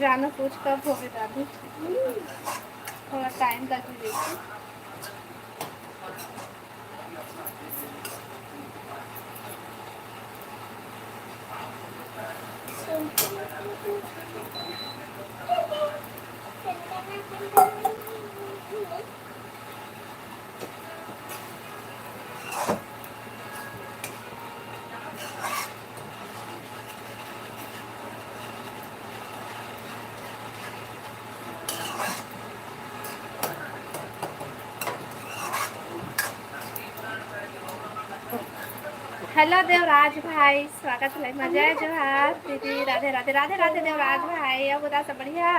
जानो कुछ कब होगे दादी, थोड़ा टाइम लग ही देखिए। हेलो देवराज भाई, स्वागत है लाइव में। जय जोहार दीदी, राधे राधे राधे राधे देवराज भाई। अब बता सब बढ़िया,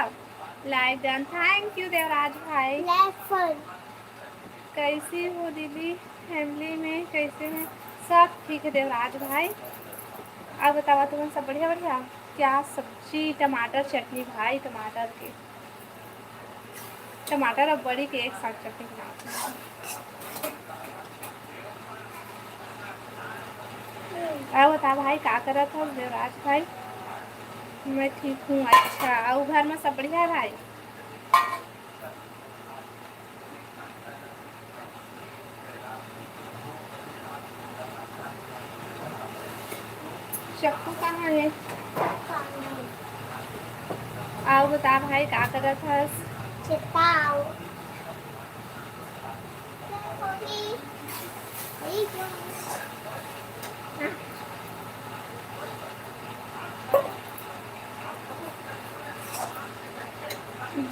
like done. Thank you Devraj भाई। कैसी हो दीदी, फैमिली में कैसे हैं? सब ठीक है देवराज भाई। अब बतावा तुम्हें सब बढ़िया बढ़िया। क्या सब्जी? टमाटर चटनी भाई, टमाटर के, टमाटर और बड़ी के एक साथ चटनी बनाते हैं। अब बता भाई क्या कर रहा था देवराज भाई? मैं ठीक हूँ। अच्छा, और घर में सब बढ़िया है भाई? चक्कू कहाँ है? आओ बता भाई क्या कर रहा था?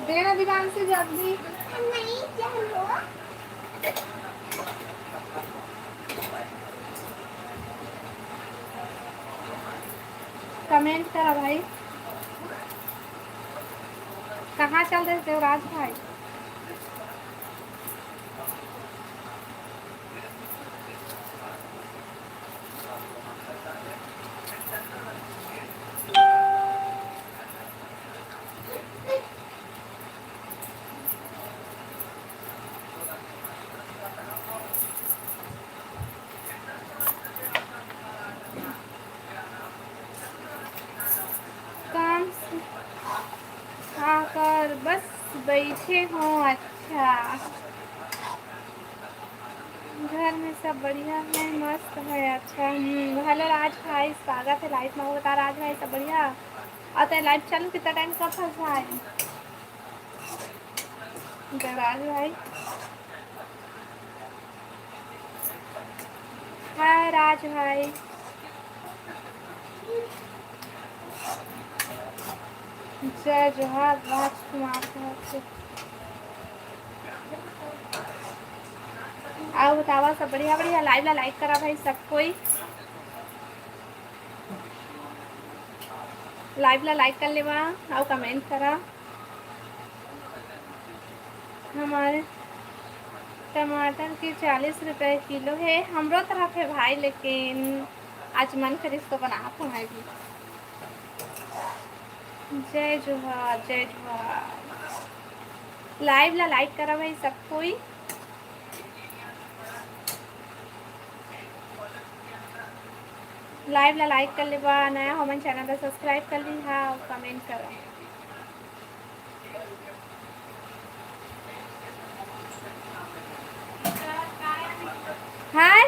देना दुकान से जल्दी। नहीं चलो, कमेंट करा भाई। कहाँ चल रहे देवराज भाई? काम खाकर बस बैठे हो? अच्छा, घर में सब बढ़िया है, मस्त है। अच्छा, हेलो राज भाई, स्वागत है लाइफ में। बता राज भाई सब बढ़िया? और तो लाइव चालू कितना टाइम कब फंस रहा है राज भाई? हाय राज भाई। जय जोहार राजकुमार से। आओ बतावा सब बढ़िया बढ़िया। लाइव ला लाइक करा भाई सब कोई। लाइव ला लाइक कर लेवा और कमेंट करा। हमारे टमाटर की 40 रुपए किलो है हमरो तरफ है भाई, लेकिन आज मन कर इसको बना तो है भी। जय जोहार जय जोहार। लाइव ला लाइक करा भाई सब कोई। लाइव ला लाइक कर लेवा, नया हो मन चैनल का सब्सक्राइब कर ली हा और कमेंट करा। हाय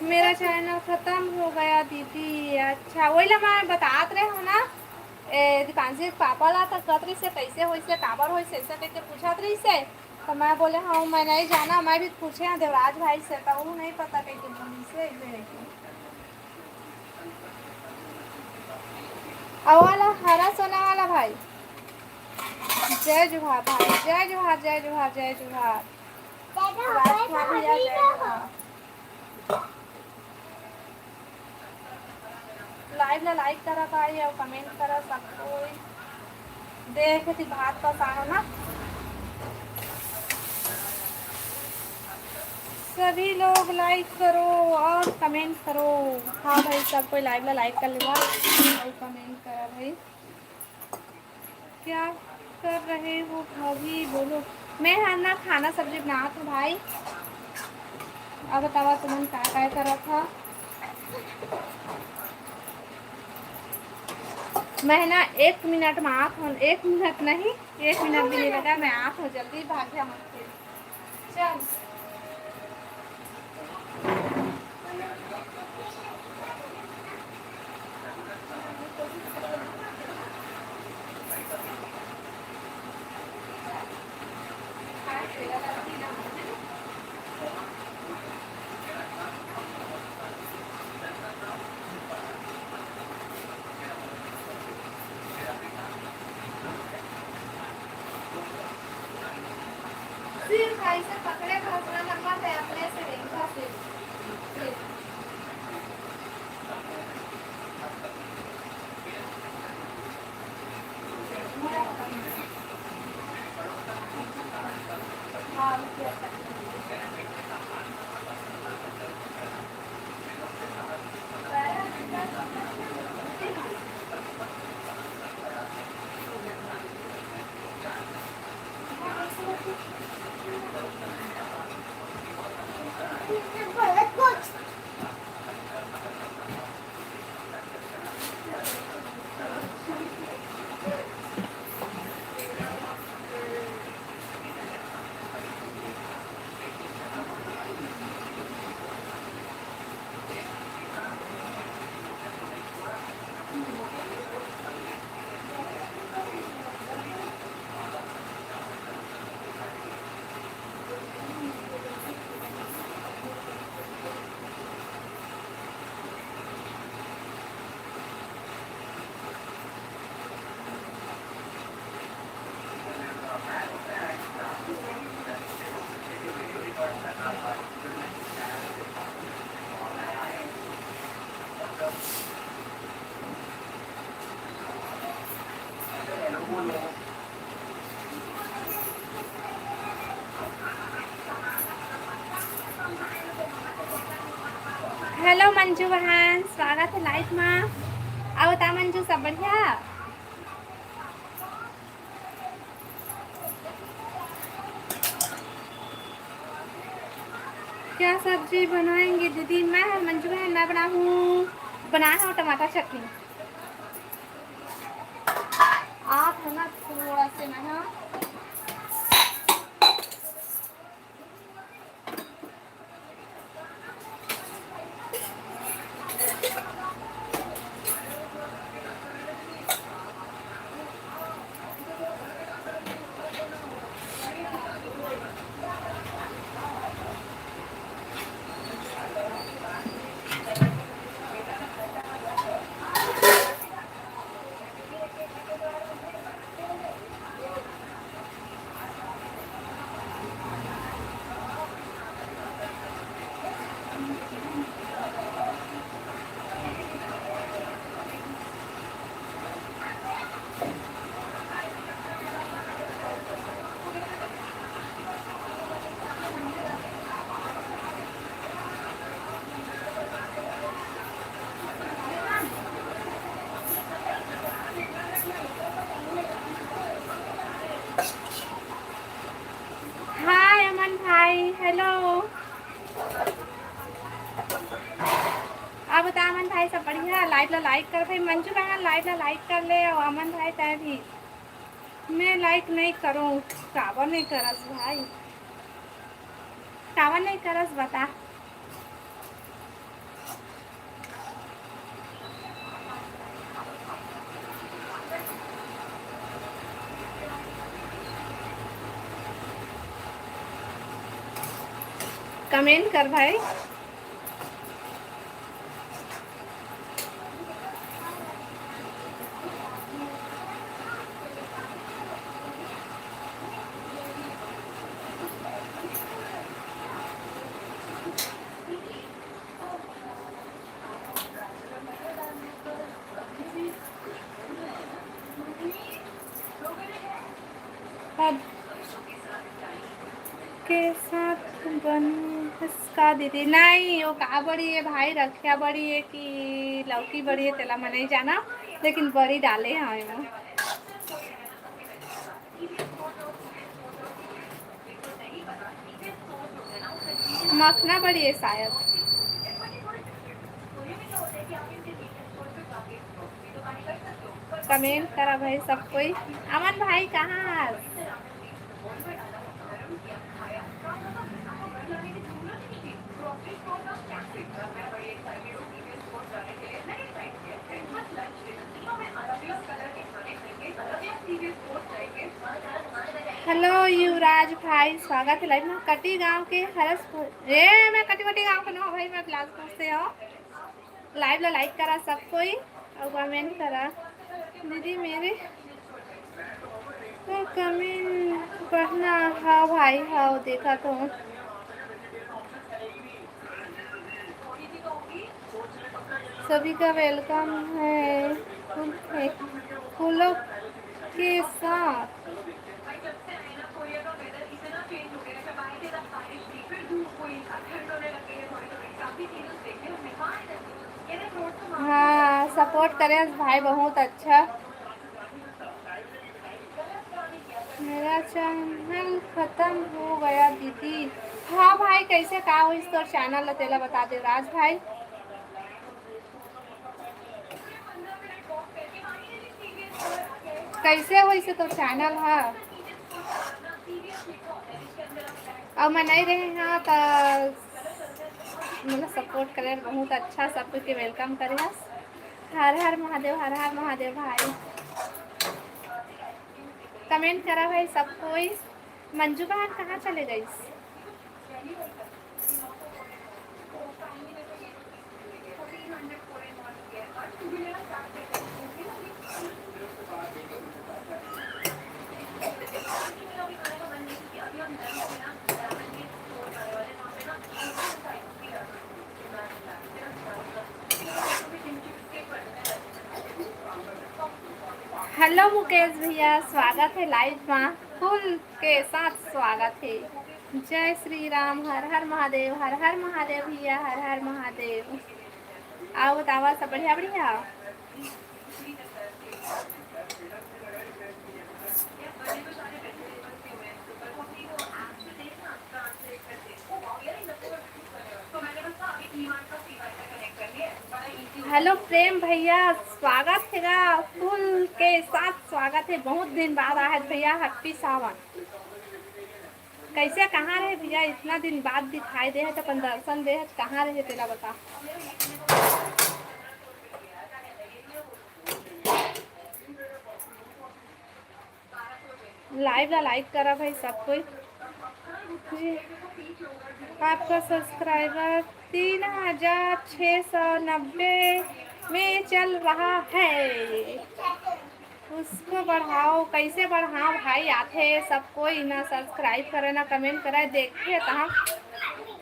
मेरा चैनल खत्म हो गया दीदी। अच्छा, वही ला मैं बतात रहे हो ना, दीपांशी पापा ला तक कतरी से कैसे हो से काबर हो से करके पूछत रही से, तो मैं बोले हाँ मैं नहीं जाना। मैं भी पूछे हैं देवराज भाई से, तो वो नहीं पता कैसे बोली से वाला हरा सोना वाला भाई। जय जोहार भाई, जय जोहार जय जोहार जय जोहार। लाइव ला लाइक करा भाई और कमेंट करा सब कोई। देख थी भात का सानो ना। सभी लोग लाइक करो और कमेंट करो। हाँ भाई, सब कोई लाइव ला लाइक कर लेगा और कमेंट करा भाई। क्या कर रहे हो भाभी बोलो। मैं है ना खाना सब्जी बना था भाई। अब बतावा तुमने क्या करा था। मैं ना 1 मिनट में आत हूँ। 1 मिनट नहीं, 1 मिनट भी नहीं लगा, मैं आत हूँ। जल्दी भाग गया मत चल। सिर्फ ऐसे पकड़े भसना नंबर है अपने से देखा फिर। हेलो मंजू बहन, स्वागत है लाइफ में। अब बता मंजू, सब बढ़िया। क्या सब्जी बनाएंगे दीदी। मैं मंजू बहन मैं बनाया हूँ टमाटर चटनी। आप है ना थोड़ा से मैं हेलो। अब बता अमन भाई, सब बढ़िया। लाइव ला लाइक कर भाई। मंजू बहन लाइव ला लाइक कर ले। और अमन भाई तय भी मैं लाइक नहीं करूँ। काबर नहीं करस भाई, काबर नहीं करस बता। कमेंट कर भाई। अब के साथ का दीदी नहीं वो का बड़ी है भाई रखिया बड़ी है कि लौकी बड़ी है तेला मैं नहीं जाना लेकिन बड़ी डाले हैं वो मखना बड़ी है शायद कमेंट करा भाई सब कोई अमन भाई कहाँ हेलो युवराज भाई स्वागत है लाइव में कटी गांव के हरसपुर ए मैं कटी कटी गांव का ना भाई मैं बिलासपुर से हूँ लाइव ला लाइक करा सब कोई और कमेंट करा दीदी मेरे तो कमेंट पढ़ना हाँ भाई हाँ देखा तो सभी का वेलकम है फूलों के साथ हाँ सपोर्ट करें भाई बहुत अच्छा मेरा चैनल खत्म हो गया दीदी हाँ भाई कैसे का हो इस तो चैनल तेला बता दे राज भाई कैसे हो इसे तो चैनल है अब मैं नहीं रहे हाँ तो मतलब सपोर्ट करे बहुत अच्छा सब के वेलकम करे हर हर महादेव भाई कमेंट करा भाई सब कोई मंजू बहन कहाँ चले गई हेलो मुकेश भैया स्वागत है लाइव में फुल के साथ स्वागत है जय श्री राम हर हर महादेव भैया हर महादेव आओ बतावा सब बढ़िया बढ़िया हेलो प्रेम भैया स्वागत है फुल के साथ स्वागत है बहुत दिन बाद आया है भैया हैप्पी सावन कैसे कहाँ रहे भैया इतना दिन बाद दिखाई दे है तो अपन दर्शन दे है कहाँ रहे तेरा बता लाइव ला लाइक करा भाई सब कोई आपका सब्सक्राइबर 3690 में चल रहा है उसको बढ़ाओ कैसे बढ़ाओ भाई आते सब कोई ना सब्सक्राइब करे ना कमेंट करे देखते तो हम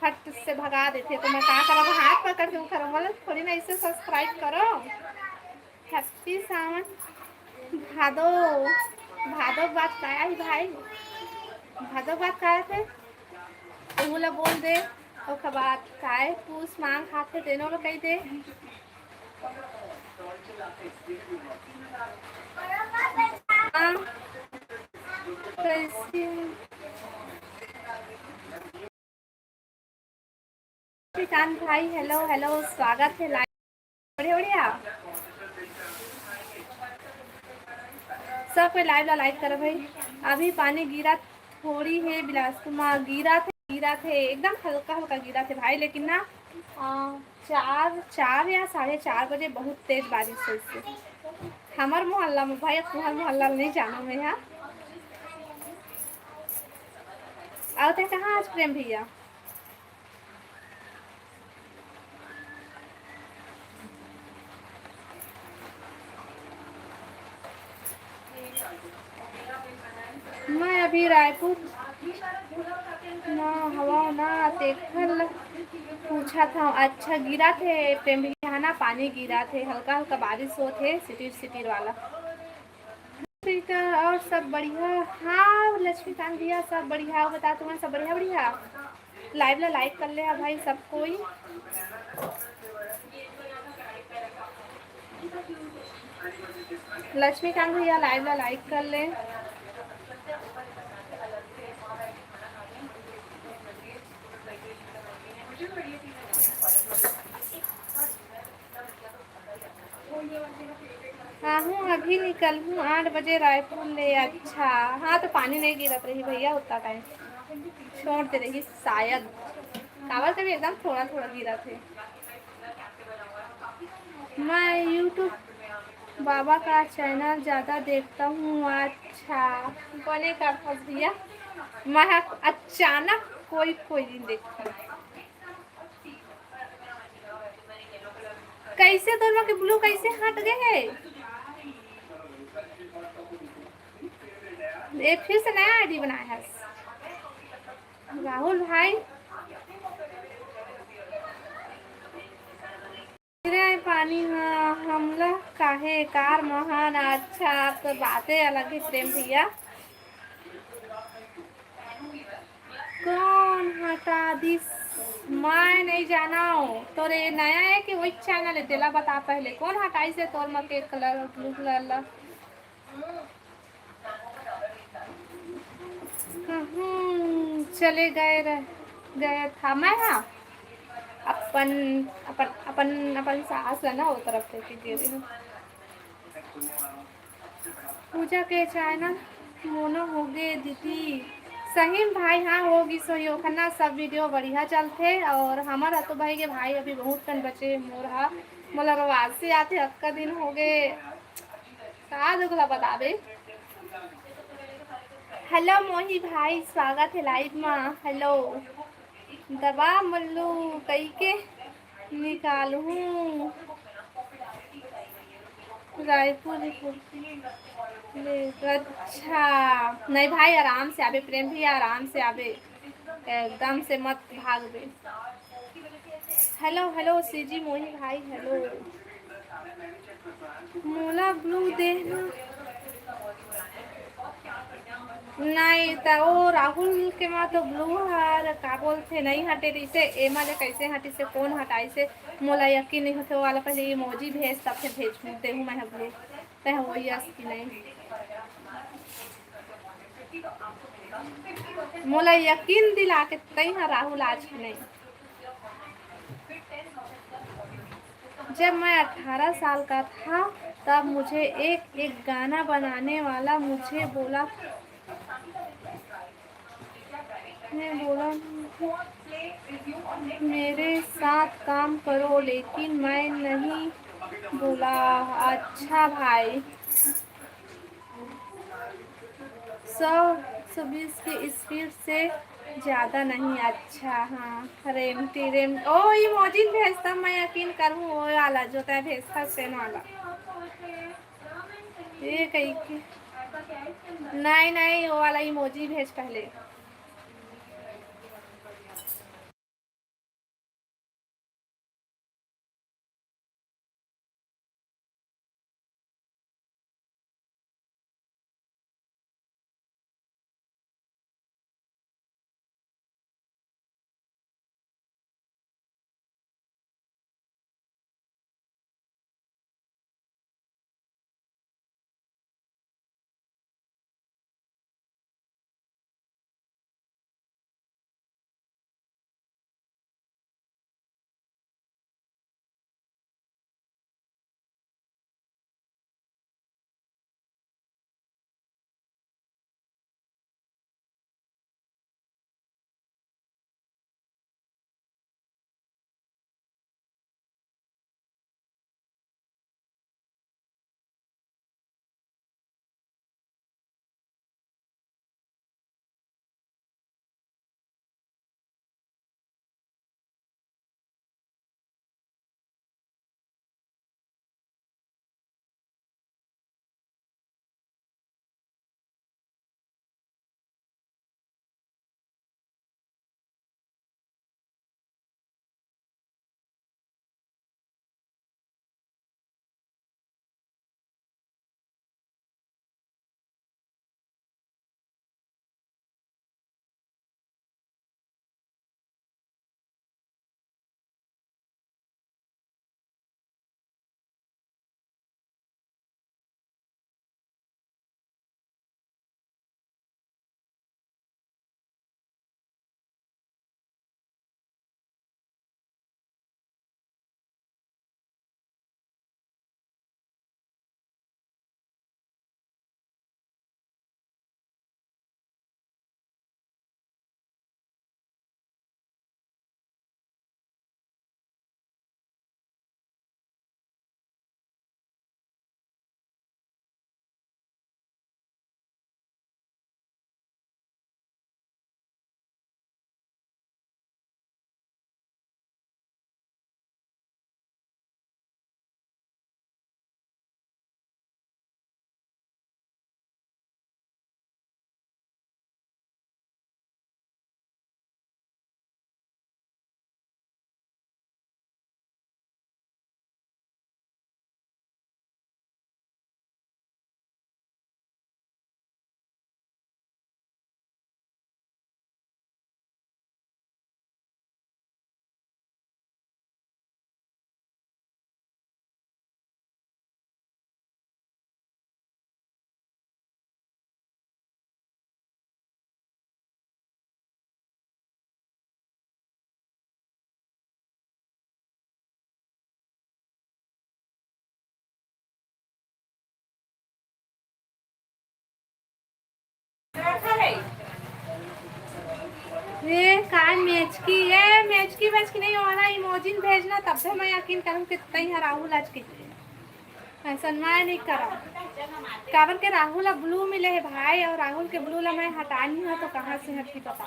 फट से भगा देते तो मैं क्या करूँ हाथ पकड़ के करूँ बोले थोड़ी ना इसे सब्सक्राइब करो हैप्पी सावन भादो भादो बात का ही भाई भादो बात का थे बोला बोल दे और बात काय पूछ मांग खाते देनों लोग कही दे श्रीकांत भाई हेलो हेलो स्वागत है लाइव बढ़िया बढ़िया सब कोई लाइव ला लाइक करो भाई अभी पानी गिरा थोड़ी है बिलासपुर गिरा थे एकदम हल्का हल्का गिरा थे भाई लेकिन ना 4 या 4:30 बजे बहुत तेज बारिश हुई थी हमार मोहल्ला में भाई तुम्हार मोहल्ला नहीं जाना मैं यहाँ आते कहाँ आज प्रेम भैया मैं अभी रायपुर ना हवा ना देखल पूछा था अच्छा गिरा थे प्रेम भैया ना पानी गिरा थे हल्का हल्का बारिश हो थे सिटी वाला और सब बढ़िया हाँ लक्ष्मीकांत भैया सब बढ़िया बता तुम्हें सब बढ़िया बढ़िया लाइव ला लाइक कर ले भाई सब कोई। लक्ष्मीकांत भैया लाइव ला लाइक कर ले। हाँ हूँ अभी निकल हूँ 8 बजे रायपुर ले। अच्छा हाँ तो पानी नहीं गिरत रही भैया उतना टाइम छोड़ दे रही शायद। कावर का भी एकदम थोड़ा थोड़ा गिरा थे। मैं यूट्यूब बाबा का चैनल ज़्यादा देखता हूँ। अच्छा बने का फंस भैया मैं अचानक कोई कोई दिन देखता। कैसे दोनों के ब्लू कैसे हट गए है? एक फिर से नया आईडी बनाया है राहुल भाई। पानी हमला काहे कार महान। अच्छा तो बातें अलग ही प्रेम भैया। कौन हटा दिस? मैं नहीं जाना हूँ तो रे नया है कि वही चैनल है तेला बता पहले कौन हटाई से तोर मके कलर ब्लू कलर ला। चले गए था मैं। हाँ अपन अपन अपन अपन सास है ना वो तरफ से गिरे हैं। पूजा के चैनल मोनो हो गए दीदी। सही भाई हाँ होगी सही होना सब वीडियो बढ़िया चलते और हमारा तो भाई के भाई अभी बहुत कन बचे मोरहा मतलब आवाज से आते हक्का दिन हो गए साथ बता दे। हेलो मोही भाई स्वागत है लाइव में। हेलो दबा मल्लू कई के निकालू रायपुर। अच्छा नहीं भाई आराम से आवे प्रेम भी आराम से आवे एकदम से मत भागवे। हेलो हेलो सीजी मोही भाई हेलो। मोला ब्लू देना नहीं तो वो राहुल के माँ तो ब्लू हर का बोलते नहीं हटे से एमा ले कैसे हटी से कौन हटाई से मोला यकीन नहीं होते वाला पहले इमोजी भेज तब फिर भेजते हूँ मैं ब्लू तह वो यस की नहीं मोला यकीन दिला के तई राहुल आज की नहीं। जब मैं 18 साल का था तब मुझे एक गाना बनाने वाला मुझे बोला मेरे साथ काम करो लेकिन मैं नहीं बोला। अच्छा भाई 120 की स्पीड से ज़्यादा नहीं। अच्छा हाँ रेम ओ ये मौजिन भेजता मैं यकीन करूँ वो वाला जो तय भेजता सेन वाला ये कहीं की नहीं नहीं वो वाला इमोजी भेज पहले। काय मैच की नहीं हो रहा इमोजिन भेजना तब से मैं यकीन करूँ कि तई है राहुल आज की ऐसा मैं नहीं करा काबर के राहुल अब ब्लू मिले है भाई और राहुल के ब्लू ला मैं हटानी है तो कहाँ से हटी पता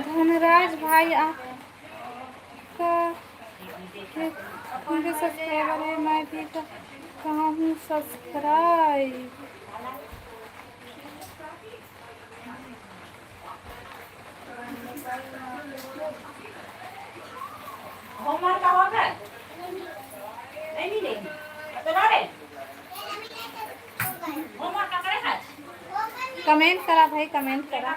धनराज भाई आपका मुझे सब्सक्राइबर है मैं भी कहाँ हूँ सब्सक्राइब होमवर्क का होगा नहीं मिले तो लड़े होमवर्क का करे आज कमेंट करा भाई कमेंट करा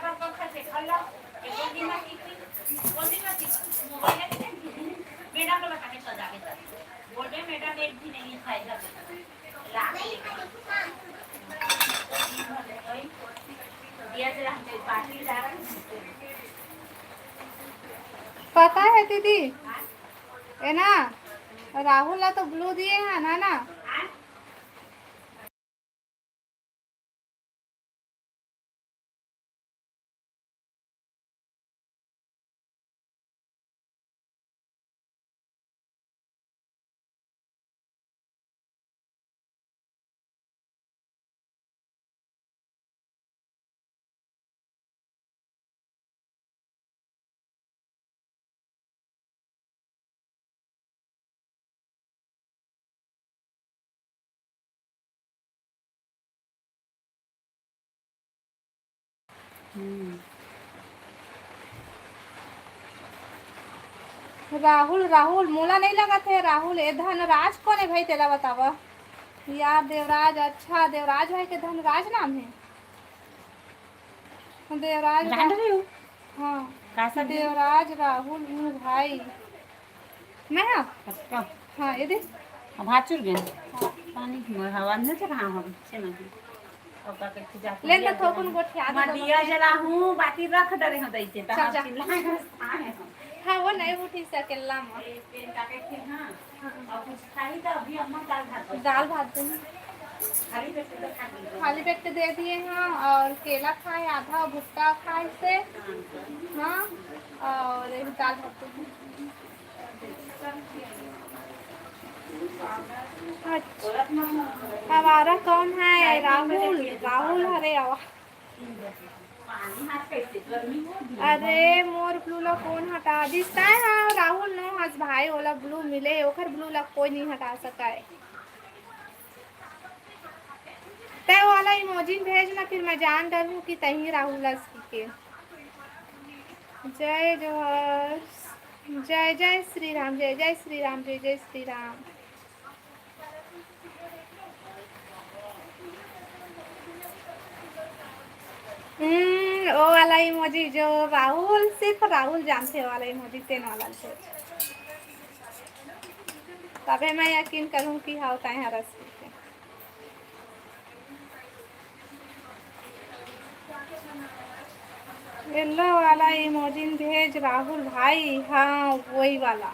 मैडम को बताने सजा के सर बोल रहे मैडम एक भी नहीं खाएगा लाख दिया से हम पार्टी जा रहे हैं पता है दीदी है ना राहुल ला तो ब्लू दिए हैं ना राहुल राहुल मोला नहीं लगा थे राहुल ए धनराज कौन है भाई तेरा बतावा यार देवराज अच्छा देवराज भाई के धनराज नाम है देवराज हाँ देवराज राहुल हूँ भाई मैं हाँ ये देख भात चुर गए पानी की हवा नहीं से कहाँ हम से नहीं ले तो थोकुन गोठिया मैं दिया जला हूँ बाकी रख डरे हो दई से चल जा चिल्लाए हाँ वो नहीं उठी सकेला मां पेन काटे थे हां और कुछ खाई तो अभी अम्मा दाल भात दूंगी खाली पेट दे दिए हैं और केला खाए आधा भुट्टा खाए से हाँ और एक दाल भात अच्छा हमारा कौन है राहुल राहुल हरे आवा अरे मोर ब्लू ला कौन हटा दिसता है हाँ राहुल नो हस भाई ओला ब्लू मिले ओखर ब्लू ला कोई नहीं हटा सका है तय वाला इमोजिन भेजना फिर मैं जान डरूं कि तही राहुल ला के जय जोहर जय जय श्री राम जय जय श्री राम जय जय श्री राम ओ वाला इमोजी जो राहुल सिर्फ राहुल जानते वाला इमोजी तेन वाला से तबे मैं यकीन करूं कि हाँ होता है हरस येलो वाला इमोजी भेज राहुल भाई हाँ वही वाला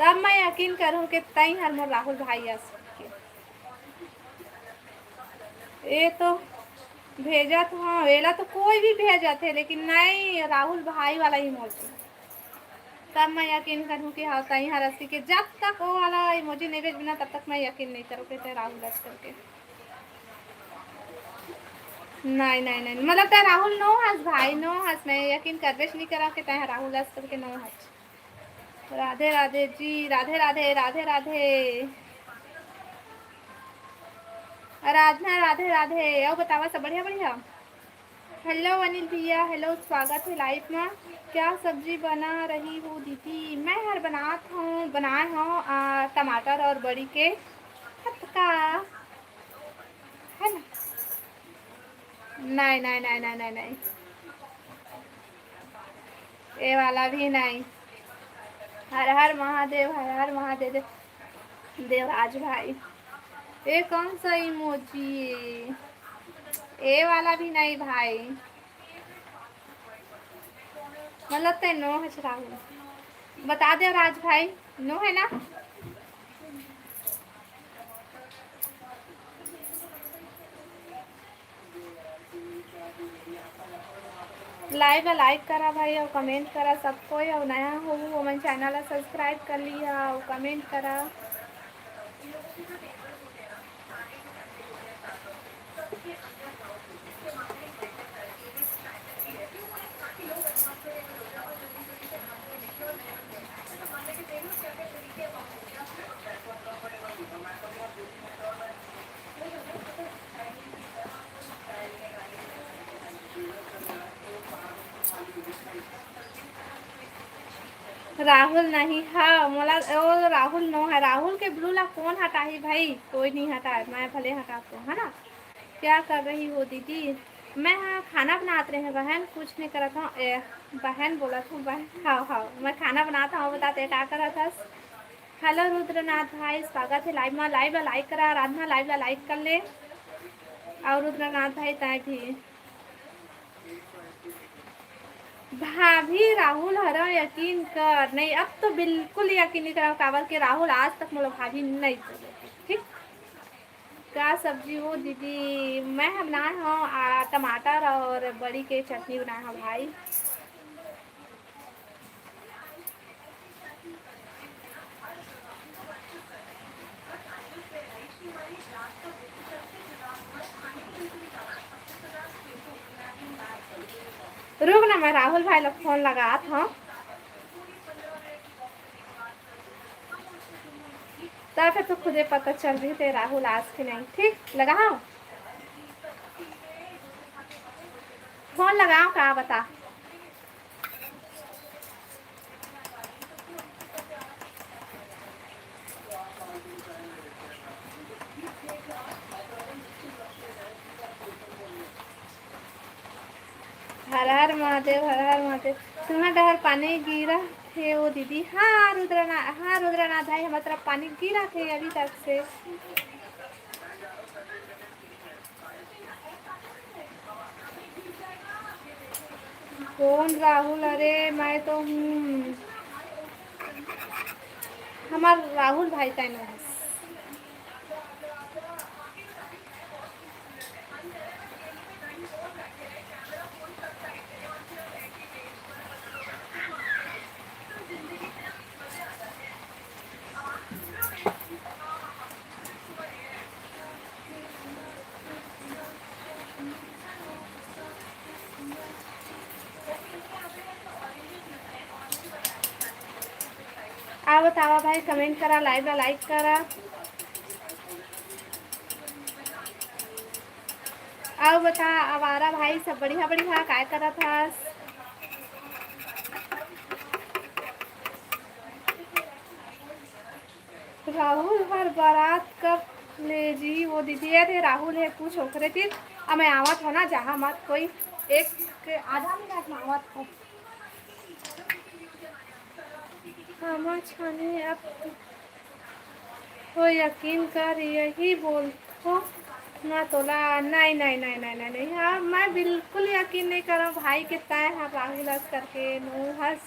तब मैं यकीन करूं कि तई हर मोर राहुल भाई आ ये तो भेजा तो हाँ वेला तो कोई भी भेजा थे लेकिन नहीं राहुल भाई वाला इमोजी तब मैं यकीन करूँ कि हाँ सही हर रस्सी के जब तक वो वाला इमोजी नहीं भेज बिना तब तक मैं यकीन नहीं करूँ कि राहुल रस करके नहीं नहीं नहीं मतलब ते राहुल नो हंस भाई नो हंस मैं यकीन करबेश नहीं करा कि ते राहुल रस करके नो हंस राधे राधे जी राधे राधे राधे राधे आराधना राधे राधे और बतावा सब बढ़िया बढ़िया हेलो अनिल भैया हेलो स्वागत है लाइव में क्या सब्जी बना रही हूँ दीदी मैं हर बनाए हूँ टमाटर और बड़ी के का है ना नहीं नहीं नहीं नहीं नहीं नहीं ये वाला भी नहीं हर हर महादेव हर हर महादेव देवराज भाई ये कौन सा इमोजी ये वाला भी नहीं भाई मतलब तो नो है राहुल, बता दे राज भाई, नो है ना। लाइव लाइक करा भाई और कमेंट करा सबको, और नया हो वो मन चैनल सब्सक्राइब कर लिया और कमेंट करा। राहुल नहीं, हाँ मोला वो राहुल नो है, राहुल के ब्लू ला कौन हटाई भाई, कोई नहीं हटाए, मैं भले हटाती हूँ है ना। क्या कर रही हो दीदी। मैं हाँ खाना बनाते रहे हैं बहन, कुछ नहीं करा था। बहन बोला था बहन, हाँ हाँ मैं खाना बनाता हूँ, बताते क्या करा था। हेलो रुद्रनाथ भाई, स्वागत है लाइव में, लाइव लाइक करा, राधना लाइव लाइक कर ले, और रुद्रनाथ भाई तय भी। भाभी राहुल हरा यकीन कर, नहीं अब तो बिल्कुल यकीन नहीं करा काबर के राहुल आज तक मतलब भाभी नहीं बोले, ठीक। क्या सब्जी हो दीदी, मैं बनाए हूँ टमाटर और बड़ी के चटनी बनाए हूँ भाई। रुक ना, मैं राहुल भाई लोग फोन लगा था, तब फिर तो खुदे पता चल रही थे राहुल आज के नहीं, ठीक लगा हाँ? फोन लगाओ क्या बता। हर हर महादेव, हर हर महादेव। तुम्हारे डहर पानी गिरा थे वो दीदी, हाँ रुद्रनाथ, हाँ रुद्रनाथ भाई हमारे तरफ पानी गिरा थे अभी तक से। कौन राहुल, अरे मैं तो हूँ, हमार राहुल भाई का नाम है। आ बतावा भाई, कमेंट करा, लाइव लाइक करा। आओ बता आवारा भाई, सब बढ़िया बढ़िया काय करा था। राहुल हर बारात कब ले जी वो दीदी है थे, राहुल है कुछ ओकरे थी। अब मैं आवत हो ना जहाँ मत कोई, एक आधा मिनट में आवत हो। हम छाने अब तो यकीन कर यही बोल हो ना तोला, नहीं नहीं नहीं नहीं नहीं नहीं, हाँ मैं बिल्कुल यकीन नहीं कर रहा भाई के तय हाँ राहुल हंस करके नो हंस।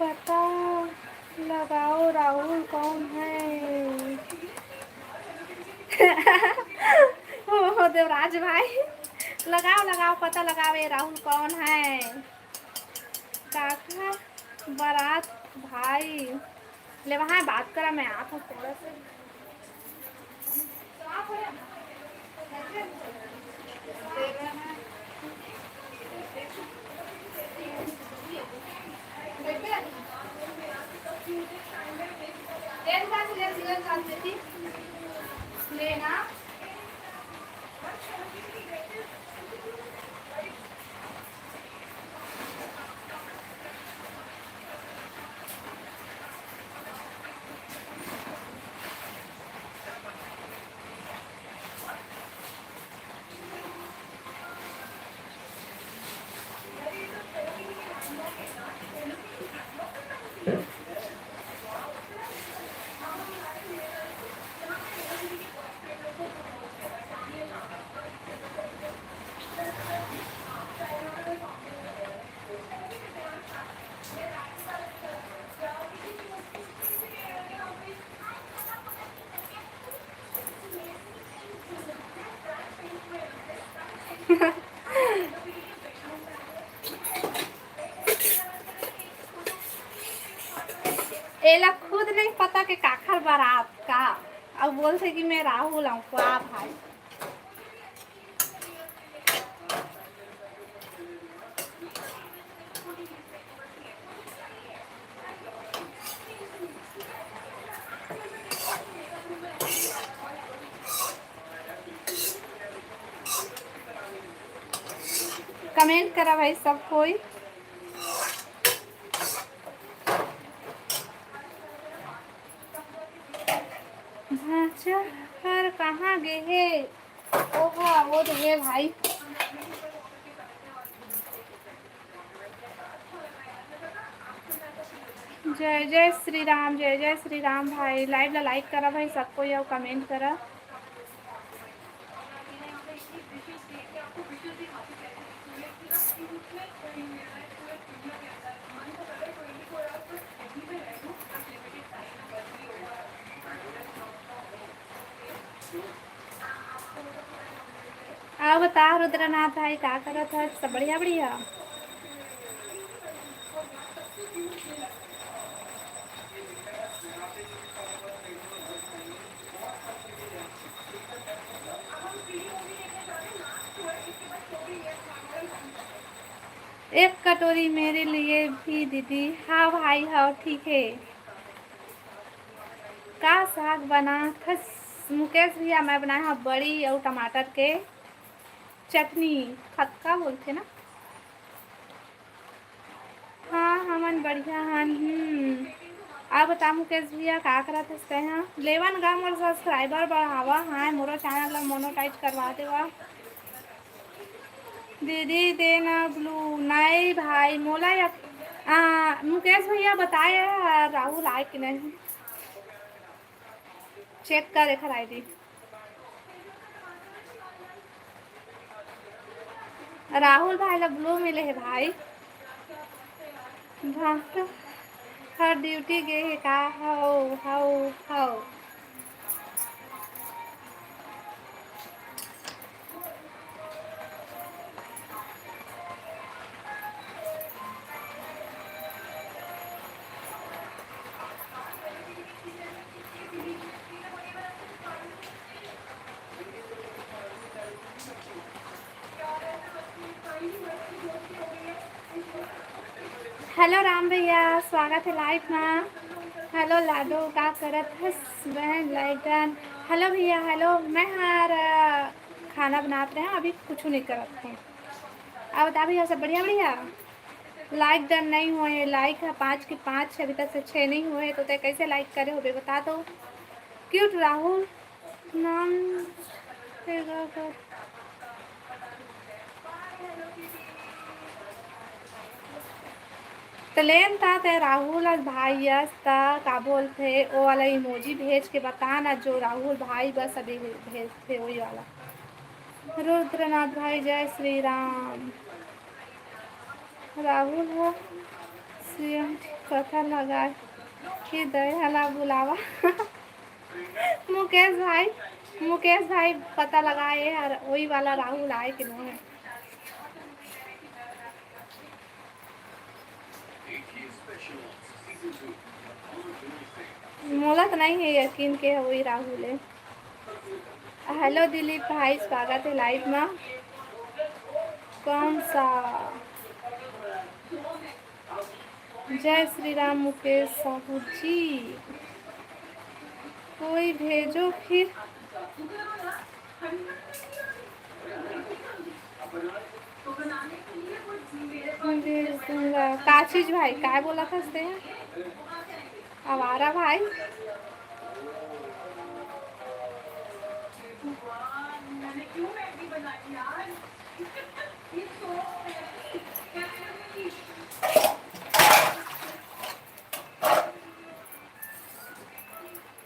पता लगाओ राहुल कौन है। हो देवराज भाई, लगाओ लगाओ पता लगाओ ये राहुल कौन है। काका बारात भाई ले वहाँ बात करा, मैं आता हूँ थोड़ा सा। लेना एला खुद नहीं पता कि काखर बारात का, अब बोलते कि मैं राहुल हूँ। वाह भाई, कमेंट करा भाई सब कोई। भाषा कहाँ गए है? ओहा वो तो है भाई। जय जय श्री राम, जय जय श्री राम भाई। लाइव ला लाइक करा भाई सबको, या कमेंट करा। आओ बता रुद्रनाथ भाई का करत है? सब बढ़िया बढ़िया। एक कटोरी मेरे लिए भी दीदी। हाँ भाई हाँ ठीक है। का साग बना था मुकेश भैया? मैं बनाया हाँ बड़ी और टमाटर के चटनी, खतका बोलते ना। हाँ हमन बढ़िया हन। आप बता मुकेश भैया का करत हसते हैं? लेवन गा मोर सब्सक्राइबर बढ़ावा, हाँ मोरो चैनल ला मोनेटाइज करवा देवा। दीदी देना ब्लू नहीं भाई मोला या मुकेश भैया बताए राहुल आए कि नहीं, चेक कर एक आईडी। राहुल भाई ला ब्लू मिले है भाई। हर ड्यूटी गए है का? How how how. Hello Ram भैया, स्वागत है लाइव में। हेलो लाडो का करत हस बहन लाइटन। हेलो भैया हेलो। मैं हर खाना बनाते हैं, अभी कुछ नहीं करते हैं। अब बता भैया सब बढ़िया बढ़िया। लाइक डन नहीं हुए, लाइक है 5 के 5, अभी तक से 6 नहीं हुए, तो ते कैसे लाइक करे हो बता दो। क्यूट राहुल नाम तलेन था ते राहुल भाई था का बोलते वो वाला इमोजी भेज के बता ना, जो राहुल भाई बस अभी भेजते वही वाला। रुद्रनाथ भाई जय श्री राम। राहुल हो सीएम कथा लगा कि दयाला बुलावा। मुकेश भाई पता लगाए और वही वाला राहुल आए कि नहीं। मोला तो नहीं है यकीन के वही राहुल है। हेलो दिलीप भाई, स्वागत है लाइव में। कौन सा? जय श्री राम मुकेश साहू जी, कोई भेजो फिर। भेज दूंगा। का चीज भाई क्या बोला था? आवारा भाई।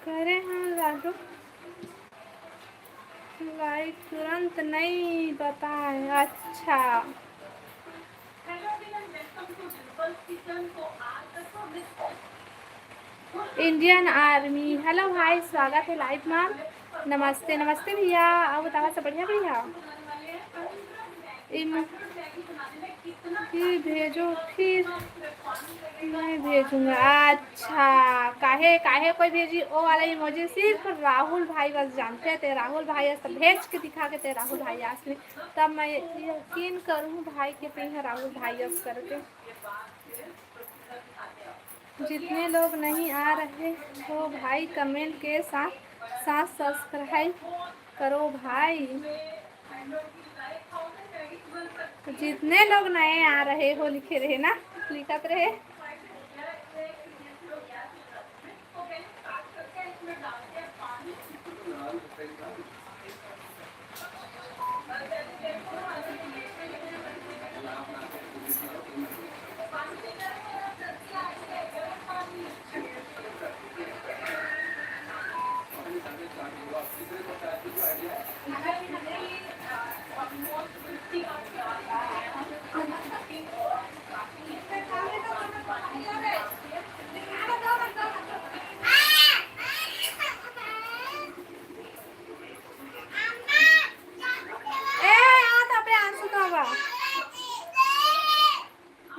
करे हाँ लाडो लाइक तुरंत नहीं बताए। अच्छा इंडियन आर्मी। हेलो भाई स्वागत है लाइव में। नमस्ते नमस्ते भैया। अब बतावा सब बढ़िया भैया। फिर भेजो, फिर मैं भेजूंगा। अच्छा, काहे काहे कोई भेजी ओ वाला इमोजी सिर्फ राहुल भाई बस जानते थे। राहुल भाई ऐसा भेज के दिखा के थे राहुल भाई असली, तब मैं यकीन करूँ भाई के पे है राहुल भाई अस करके। जितने लोग नहीं आ रहे हो भाई कमेंट के साथ साथ सब्सक्राइब करो भाई। जितने लोग नए आ रहे हो लिखे रहे ना, लिखत रहे।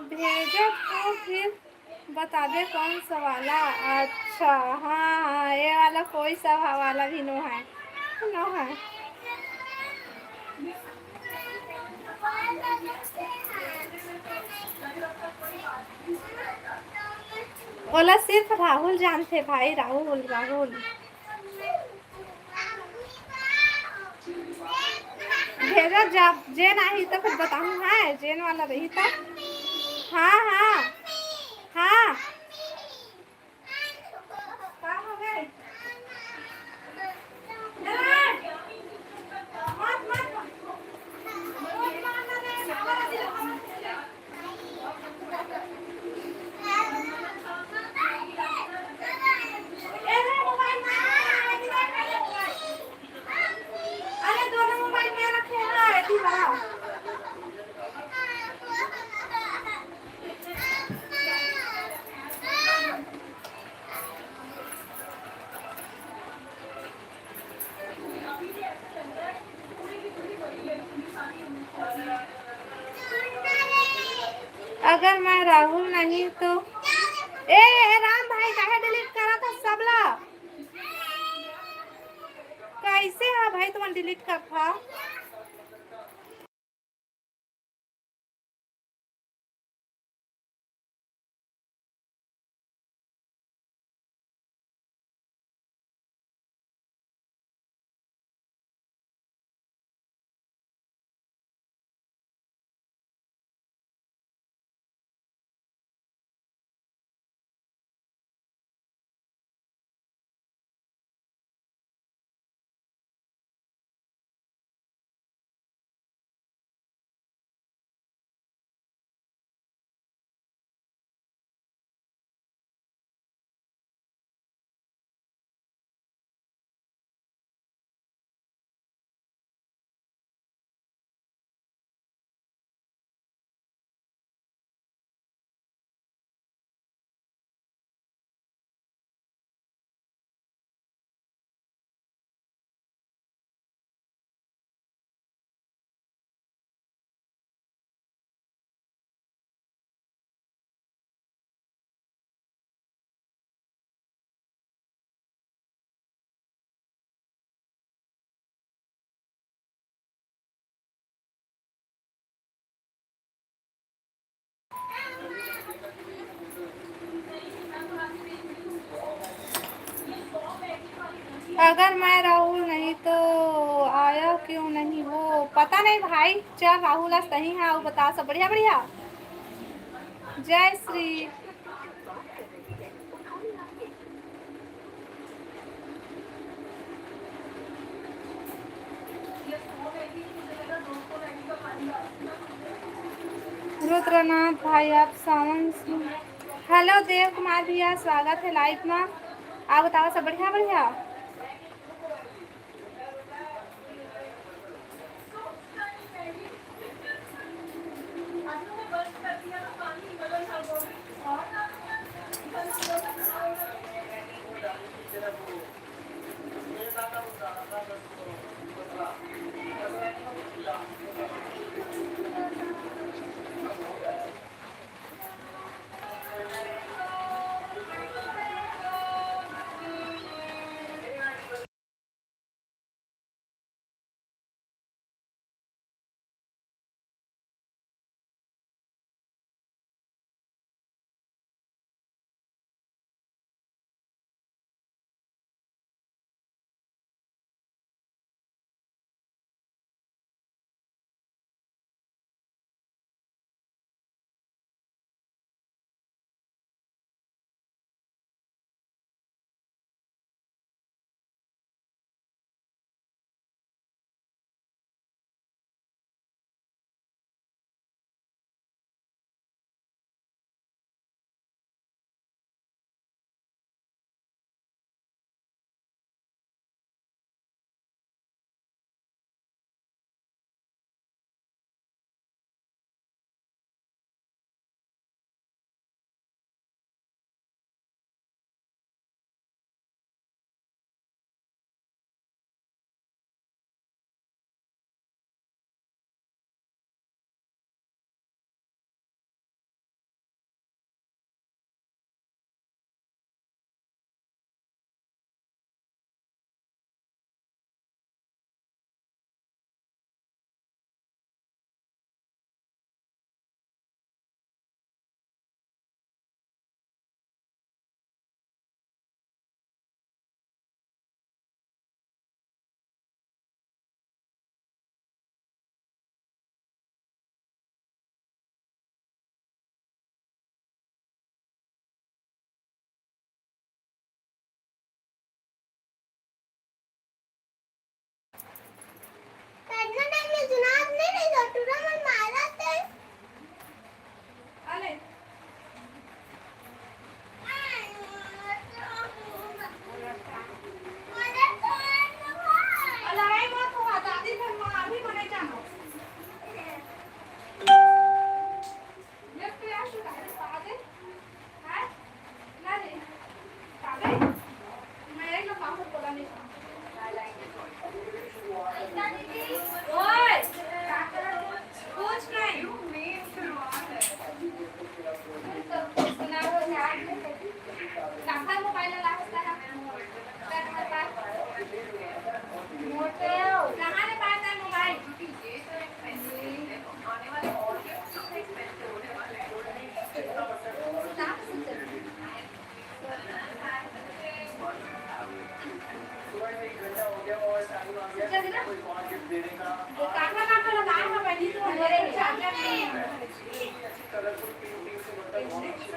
भेजो तो फिर बता दे कौन सा वाला। अच्छा हाँ, ये वाला कोई सा वाला भी नो है, नो है। बोला सिर्फ राहुल जानते भाई, राहुल राहुल। भेजा जब जे नहीं तो फिर बताऊँ है, जेन वाला रही तो। हाँ हाँ हाँ, क्या हो गए? अरे दोनों मोबाइल में रखे हैं, ऐसी बात। अगर मैं राहुल नहीं तो ए राम भाई काहे डिलीट करा था सब लोग? कैसे है भाई तुम डिलीट कर था? अगर मैं राहुल नहीं तो आया क्यों नहीं वो पता नहीं भाई। चल राहुल आज सही है, वो बता सब बढ़िया बढ़िया। जय श्री। रुद्रनाथ भाई आप सावन सिंह। हेलो देव कुमार भैया, स्वागत है लाइव में। आप बताओ सब बढ़िया बढ़िया।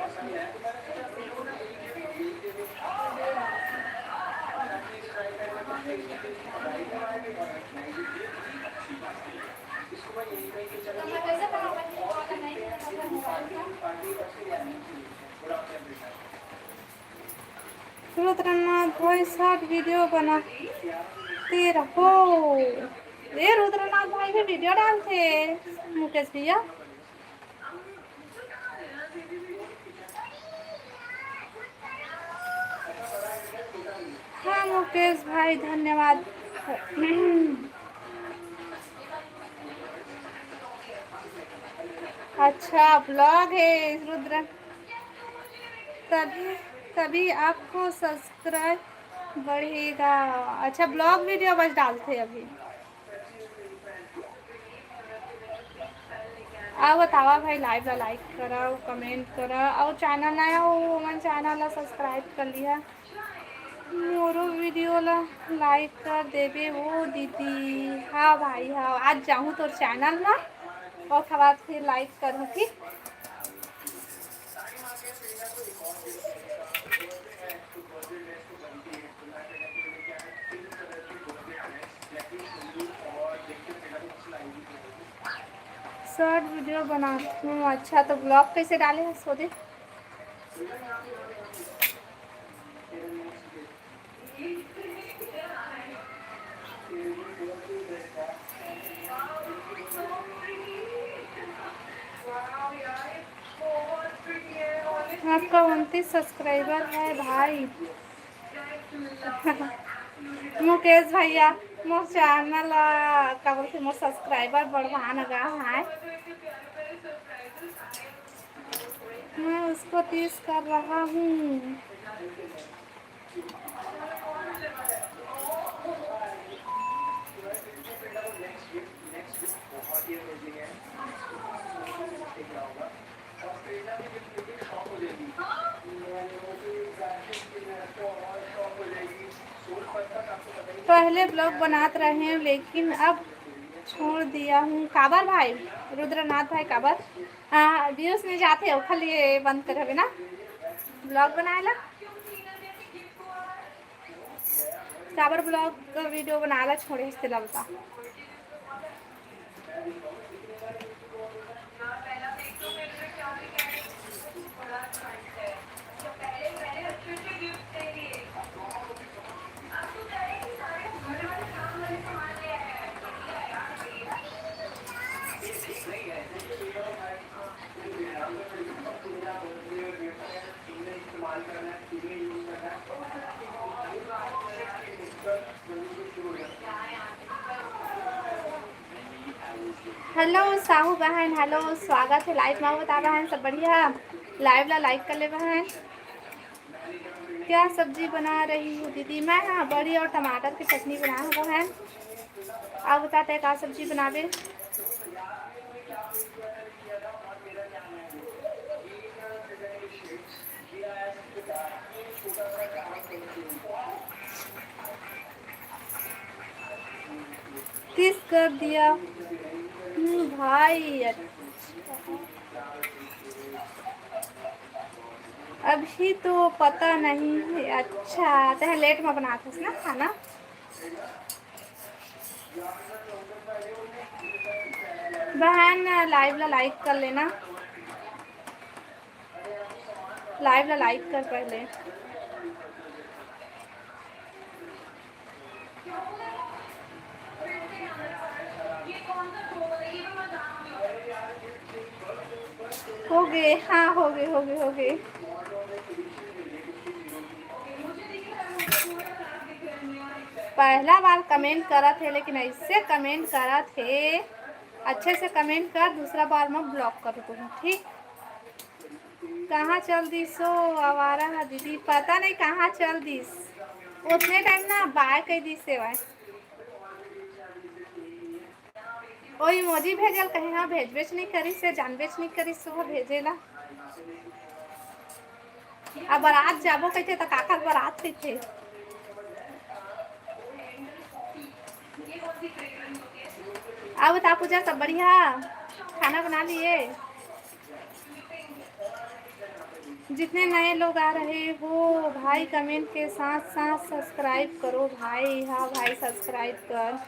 तो मैं कैसे बनाऊं? मैं वाला नहीं है मतलब मोबाइल का। रुद्रनाथ भाई शॉर्ट वीडियो बनाते रहो। ये रुद्रनाथ भाई भी वीडियो डालते मुकेश भैया। हाँ मुकेश भाई धन्यवाद। अच्छा ब्लॉग है रुद्र, तभी तभी आपको सब्सक्राइब बढ़ेगा। अच्छा ब्लॉग वीडियो बस डालते अभी। आओ बतावा भाई, लाइव ला लाइक करा, कमेंट करा, और चैनल नया हो मन चैनल ला सब्सक्राइब कर लिया। मोरो वीडियो ला लाइक कर देबे वो दीदी। हाँ भाई हाँ, आज जाऊँ तो चैनल में और खबर फिर लाइक करूँ ठीक। शॉर्ट वीडियो बनाती हूँ। अच्छा तो ब्लॉग कैसे डाले हैं सो दे। आपका 29 सब्सक्राइबर है भाई। मुकेश भैया मोर चैनल का बोलते मोर सब्सक्राइबर बढ़वान गा है। मैं उसको 30 कर रहा हूँ। पहले ब्लॉग बनाते रहे हैं लेकिन अब छोड़ दिया हूँ। काबर भाई, रुद्रनाथ भाई काबर व्यूज में जाते हो खाली बंद कर ना ब्लॉग बनाएला। काबर ब्लॉग वीडियो बनाला छोड़े इससे लगता। हेलो साहू बहन, हेलो स्वागत है लाइव में। बता बहन सब बढ़िया, लाइव ला लाइक कर ले बहन। क्या सब्जी बना रही हो दीदी? मैं हाँ बड़ी और टमाटर की चटनी बना हूँ बहन। आप बताते हैं क्या सब्जी बनावे। किस कर दिया भाई। अभी तो पता नहीं है। अच्छा तो लेट में बनाते ना खाना। बहन लाइव ला लाइक कर लेना, लाइव ला लाइक कर पहले। हो गए हाँ, हो गए हो गए हो गए। पहला बार कमेंट करा थे लेकिन ऐसे कमेंट करा थे, अच्छे से कमेंट कर, दूसरा बार मैं ब्लॉक कर दूँ ठीक। कहाँ चल दी सो आवारा है दीदी, पता नहीं कहाँ चल दी। उतने टाइम ना बाय कह दी सेवा ओ इमोजी भेजल कहीं। हाँ भेज बेच नहीं करी से, जान बेच नहीं करी सो भेजेला। अब बारात जाबो कहते तो काकर बारात कहते। अब बता पूजा सब बढ़िया, खाना बना लिए? जितने नए लोग आ रहे हो भाई कमेंट के साथ साथ सब्सक्राइब करो भाई। हाँ भाई सब्सक्राइब कर।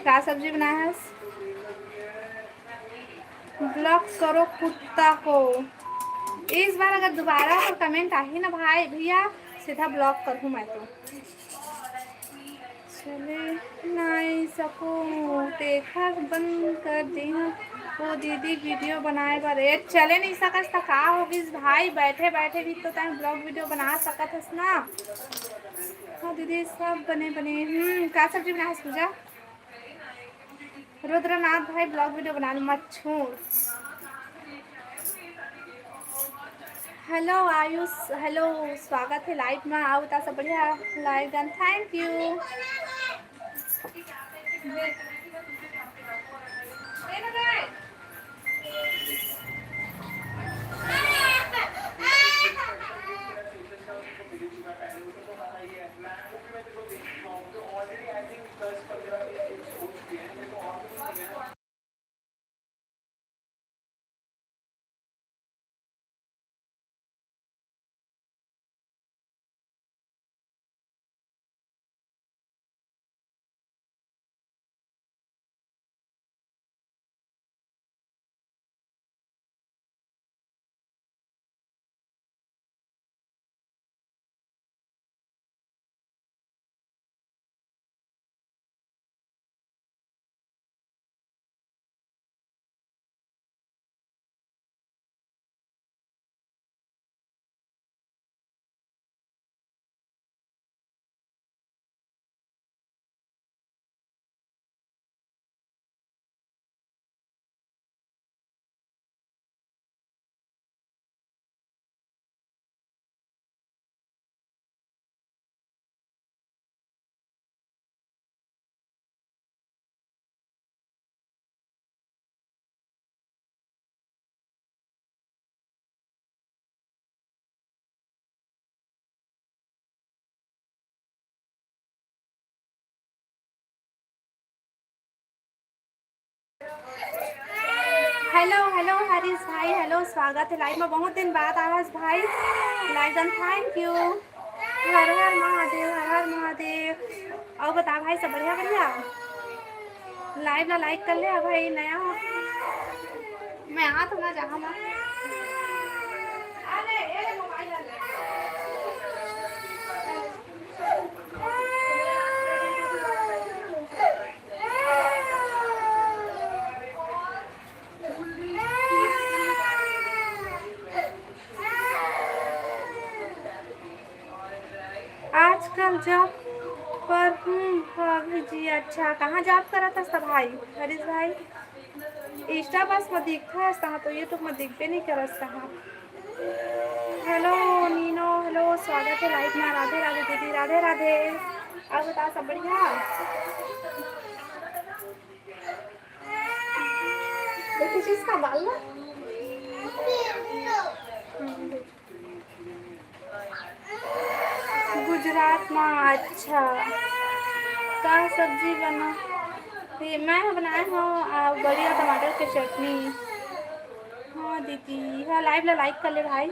क्या सब्जी बनाया है? ब्लॉक करो कुत्ता को। इस बार अगर दोबारा तो कमेंट आई ना भाई भैया सीधा ब्लॉक करूँ मैं तो। चले नहीं सकूँ देखा बंद कर दी हूँ वो दीदी वीडियो बनाए बारे चले नहीं सकस तो का होगी भाई बैठे बैठे भी तो तुम ब्लॉग वीडियो बना सकत हस ना। हाँ दीदी सब बने बने। क्या सब्जी बनाए पूजा? रुद्रनाथ भाई ब्लॉग वीडियो बना लो मत छोड़। हेलो आयुष हेलो स्वागत है लाइव में। आओ ता सब बढ़िया live done thank you. Hello hello Harish भाई हेलो स्वागत है लाइव में। बहुत दिन बाद आवाज भाई लाइव डन थैंक यू। हर हर महादेव हर हर महादेव। और बता भाई सब बढ़िया बढ़िया। लाइव ना लाइक कर ले भाई नया हो। मैं आ तो ना जहाँ मैं आजकल जॉब पर हूँ भाभी जी। अच्छा कहाँ जॉब करा था सब भाई हरीश भाई? इंस्टा बस में दिखता है तो यूट्यूब में दिखते नहीं करता है। हेलो नीनो हेलो स्वागत है लाइव में। राधे राधे दीदी राधे राधे। अब बता सब बढ़िया? किस चीज़ का बाल ना गुजरात में। अच्छा का सब्जी बना? मैं बनाया हूँ बड़ी और टमाटर की चटनी। हाँ दीदी हाँ लाइव ला लाइक कर ले भाई।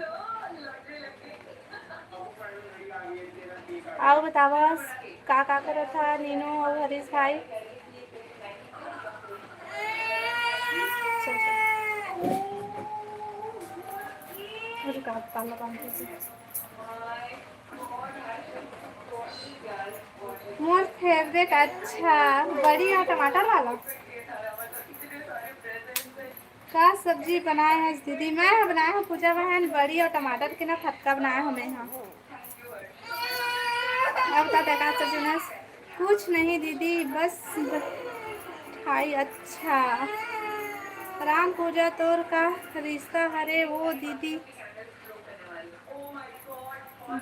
आओ बतावस का करो था नीनो और हरीश भाई? मोर फेवरेट। अच्छा बड़ी और टमाटर वाला का सब्जी बनाए हैं दीदी? मैं बनाया हूँ पूजा बहन बड़ी और टमाटर के ना खटका बनाया हूँ मैं यहाँ। अब बता का सब्जी ना? कुछ नहीं दीदी बस खाई। अच्छा राम पूजा तोर का रिश्ता हरे वो दीदी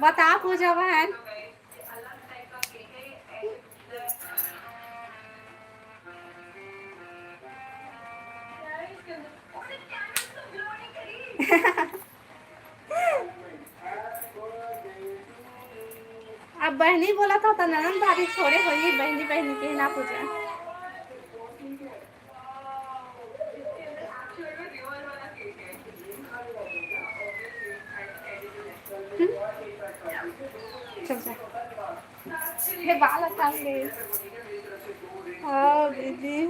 बता पूजा बहन। बहनी बोला था तो ननद भाभी थोड़े होई, बहनी बहनी के ना पूजा। चल जा, हे बाल हटा ले। हाँ दीदी,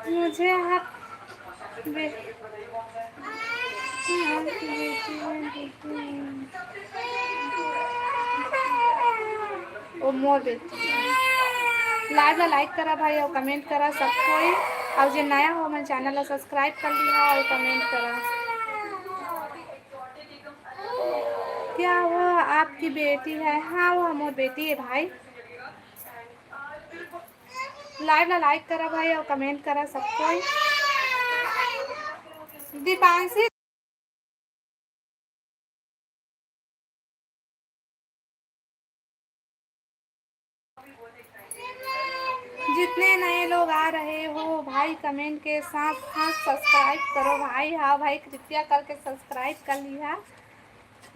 मुझे आप ओ मोर बेटी लाइव ला लाइक करा भाई और कमेंट करा सब कोई। और जो नया हो हमारे चैनल ला सब्सक्राइब कर लिया और कमेंट करा। क्या वो आपकी बेटी है? हाँ वो हमारी बेटी है भाई। लाइव ला लाइक करा भाई और कमेंट करा सब कोई। दीपांशी जितने नए लोग आ रहे हो भाई कमेंट के साथ साथ सब्सक्राइब करो भाई। हाँ भाई कृपया करके सब्सक्राइब कर लिया।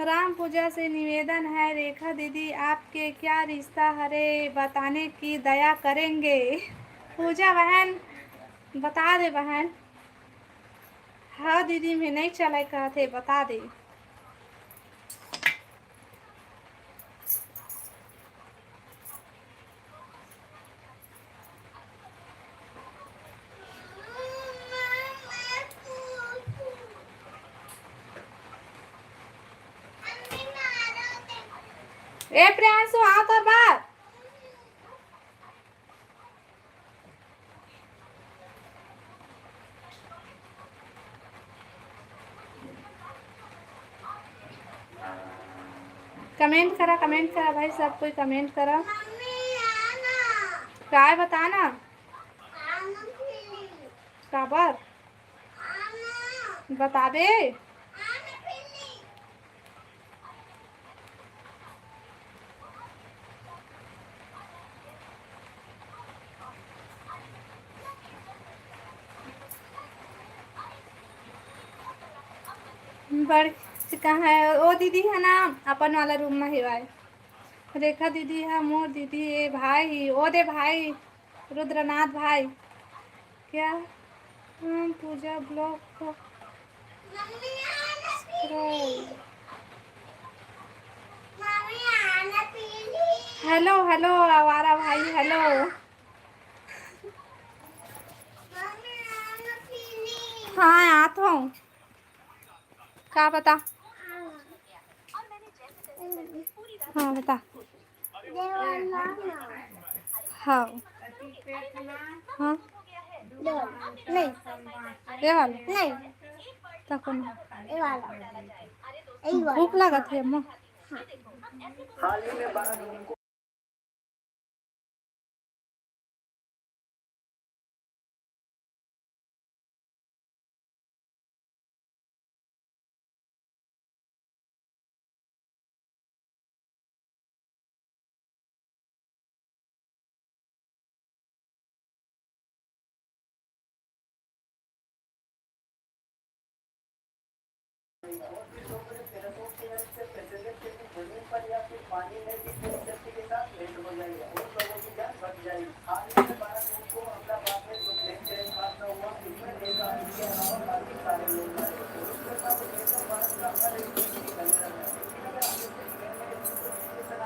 राम पूजा से निवेदन है रेखा दीदी आपके क्या रिश्ता है बताने की दया करेंगे। पूजा बहन बता दे बहन। हाँ दीदी मैं नहीं चले कहते बता दे। ए प्रियांशु आ तो बात। कमेंट करा भाई सब कोई कमेंट करा। काय बताना काबर बता दे। बड़ कहाँ है वो दीदी है ना अपन वाला रूम में हिवाए। रेखा दीदी है मोर दीदी है भाई ओ दे भाई रुद्रनाथ भाई। क्या पूजा ब्लॉग को हेलो हेलो आवारा भाई हेलो। हाँ आता हूँ क्या बता। हाँ बता। हाँ हाँ नहीं ये वाला नहीं तो कौन ये वाला भूख लगा थी अम्मा।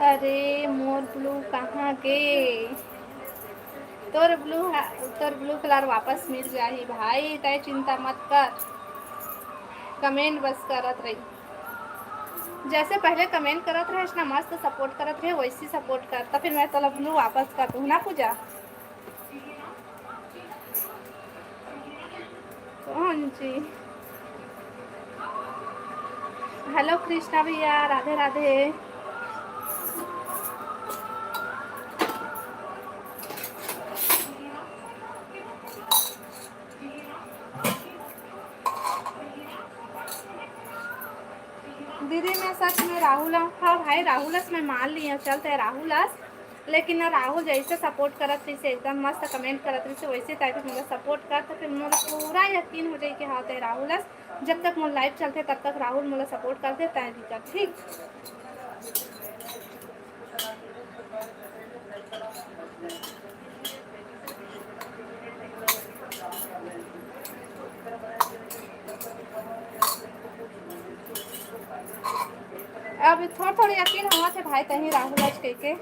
अरे मोर ब्लू कहाँ के तोर ब्लू कलर वापस मिल जाही भाई तय चिंता मत कर। कमेंट बस करत रही जैसे पहले कमेंट करत रहे ना मस्त सपोर्ट करत रहे वैसी सपोर्ट करता फिर मैं तोला ब्लू वापस कर दूँ ना पूजा। कौन जी हेलो कृष्णा भैया राधे राधे। दीदी मैं सच में राहुल हाँ भाई राहुलस मैं मान ली हूँ चलते राहुलस लेकिन ना राहुल जैसे सपोर्ट करत रही से एकदम मस्त कमेंट करत रही से वैसे टाइप मुझे सपोर्ट कर तो फिर मुझे पूरा यकीन हो जाए कि हाँ ते राहुलस जब तक मुझे लाइव चलते तब तक राहुल मुझे सपोर्ट करते तय दिक्कत ठीक। अब थोड़ा थोड़ा यकीन हुआ थे भाई तही राहुल आज के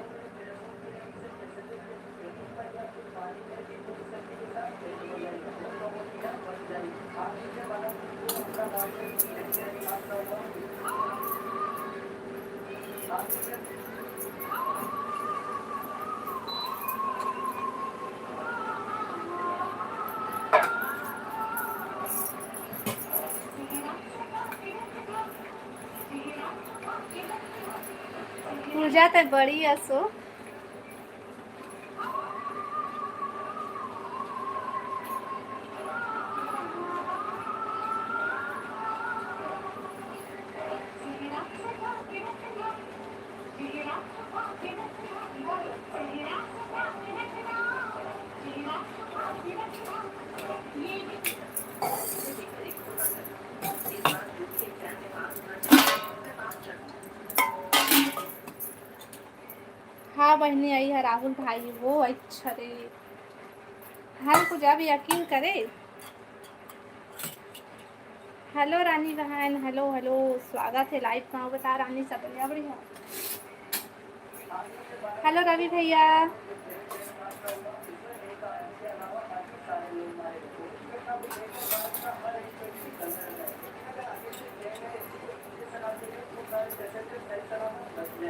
पूजा तो बड़ी असो हाँ बहनी आई है राहुल भाई वो अच्छा रे हर पूजा भी यकीन करे। हेलो रानी बहन हेलो हेलो स्वागत है लाइव में बता रानी सब बढ़िया बढ़िया। हेलो रवि भैया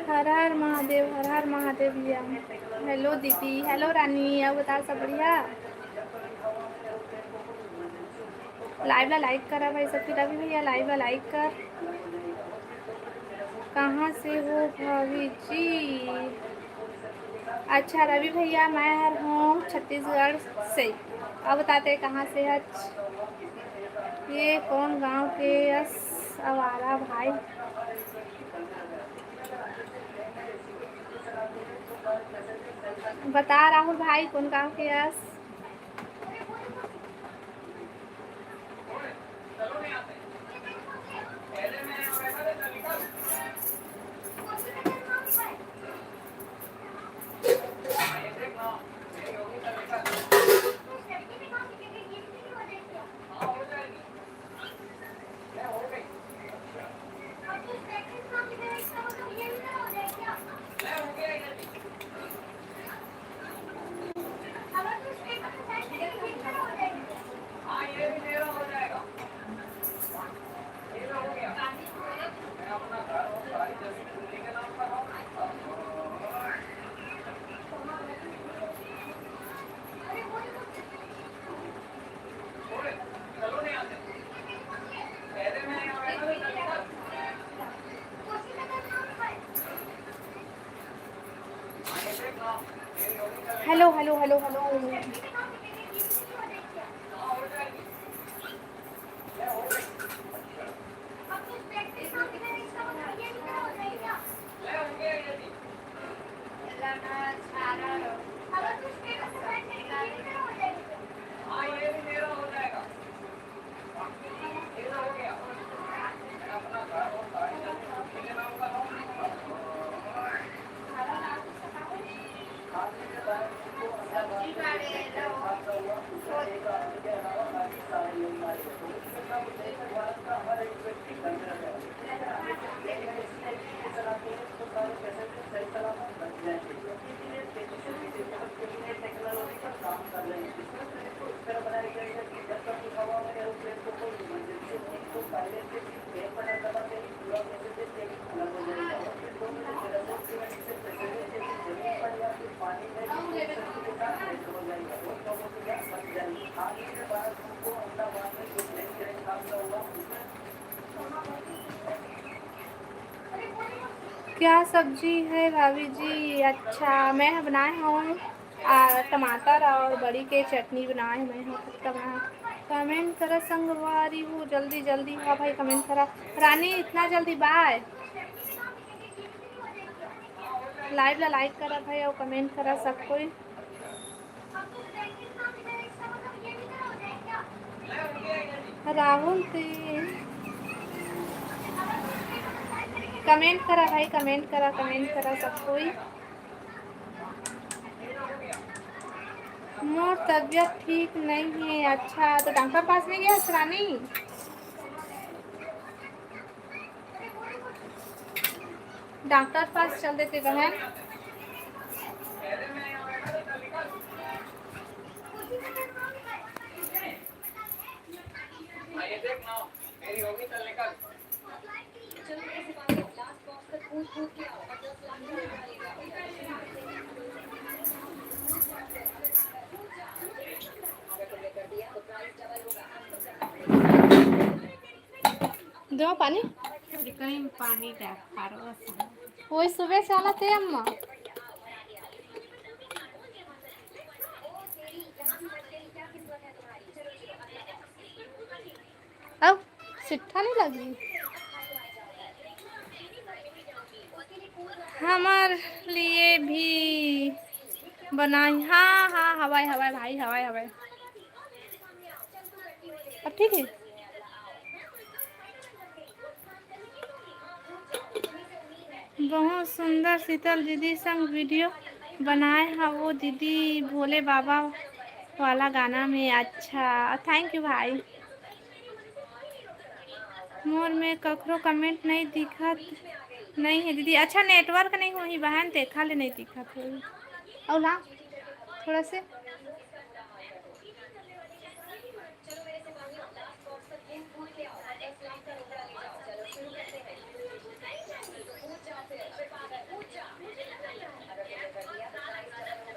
हर हर महादेव भैया। हेलो दीदी हेलो रानी अब बता सब बढ़िया। लाइव ला लाइक करा भाई सबकी रवि भैया लाइव ला लाइक कर। कहाँ से हो भाभी जी? अच्छा रवि भैया मैं हूँ छत्तीसगढ़ से। अब बताते कहाँ से है? ये कौन गांव के आवारा भाई? बता राहुल भाई कौन गांव के yes? Hello hello hello hello क्या सब्जी है भाभी जी? अच्छा मैं बनाए हूँ टमाटर और बड़ी के चटनी बनाए मैं हूँ कमेंट करा संगवारी हूँ जल्दी जल्दी। हाँ भाई कमेंट करा रानी इतना जल्दी बाय। लाइव ला लाइक करा भाई और कमेंट करा सब कोई। राहुल कमेंट करा भाई कमेंट करा सब कोई। मोर तबीयत ठीक नहीं है। अच्छा, तो डॉक्टर पास नहीं गया रानी? डॉक्टर पास चल देते बहन। दो पानी कहीं पानी का खारो वही सुबह से आला थे अम्मा। अब सिट्ठा नहीं लगी हमार लिए भी बनाई। हाँ हाँ, हवाई हवाई भाई, हवाई हवाई। अब ठीक है। बहुत सुंदर शीतल दीदी संग वीडियो बनाए हैं वो दीदी भोले बाबा वाला गाना में। अच्छा, थैंक यू भाई। मोर में ककरो कमेंट नहीं दिखत नहीं है दीदी। अच्छा, नेटवर्क नहीं होही बहन, देखा ले नहीं दिखत होही। और ला थोड़ा से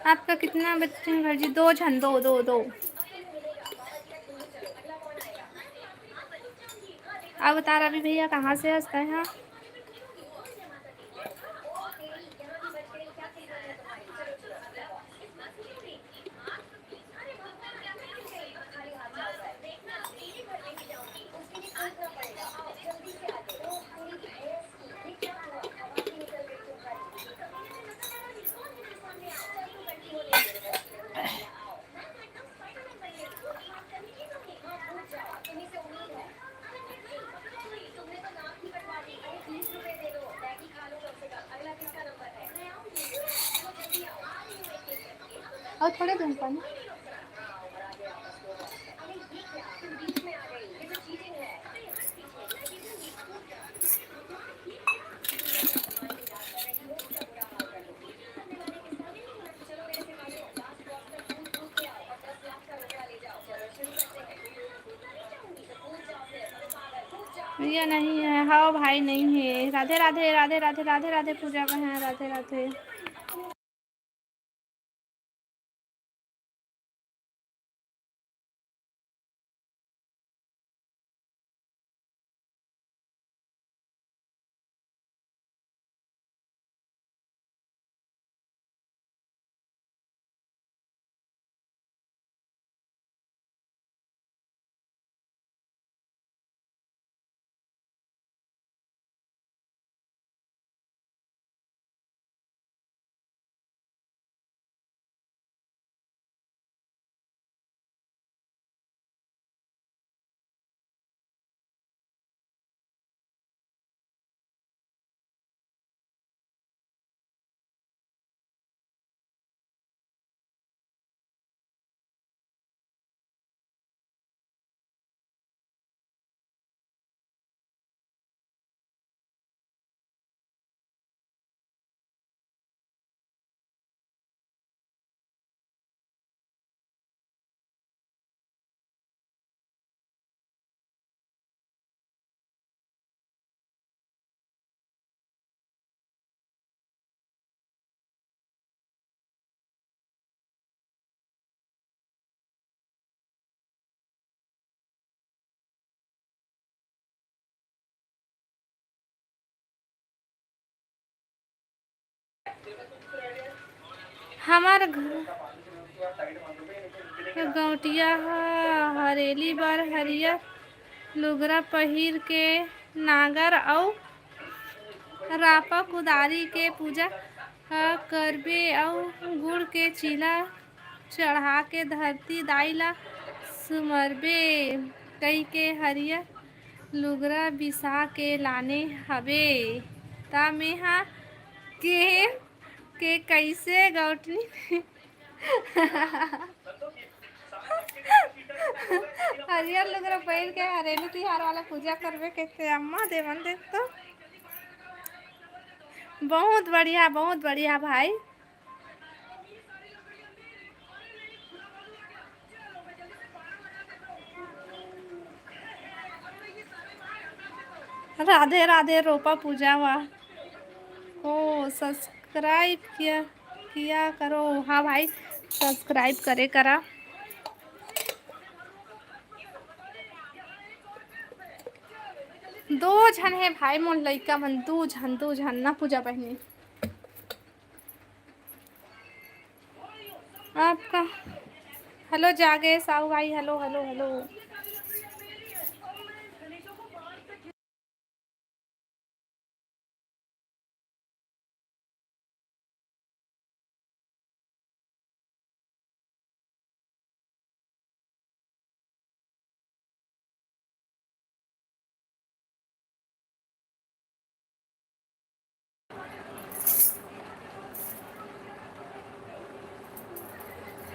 आपका कितना बच्चे हैं घर जी? दो झन, दो दो दो। अब बता रवि भैया कहाँ से हंसते हैं? और थोड़े दिन पानी। ये नहीं है। हाँ भाई, नहीं है। राधे राधे राधे राधे राधे राधे पूजा बहन, राधे राधे। हमार गौटिया हरेली बार हरियर लुगरा पहिर के नागर और रापा कुदारी के पूजा करबे और गुड़ के चीला चढ़ा के धरती दाई ला सुमरबे कई के हरियर लुगरा बिसा के लाने हवे। ता मेहा के कैसे गौटनी हरियर लुगरा पहिर के हरेली तिहार वाला पूजा करबे कैसे अम्मा देवन देख तो बहुत बढ़िया भाई। राधे राधे रोपा पूजा हुआ हो। सब्सक्राइब किया किया करो। हाँ भाई सब्सक्राइब करे करा। दो झन है भाई मोर लइका मन, दो झन ना पूजा बहनी। आपका हेलो जागे साहू भाई, हेलो हेलो हेलो।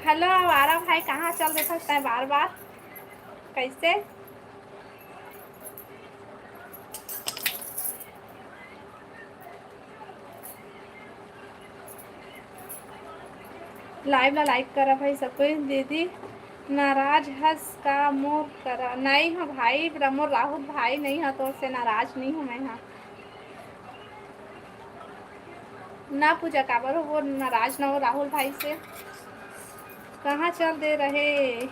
हेलो आवारा भाई कहाँ चल रहे थे बार बार कैसे? लाइव ला लाइक करा भाई सब कोई। दीदी नाराज हंस का मोर करा नहीं हो भाई, मोर राहुल भाई नहीं है तो उससे नाराज नहीं हूँ मैं। हाँ ना पूजा काबर हो, वो नाराज ना हो राहुल भाई से। कहाँ चल दे रहे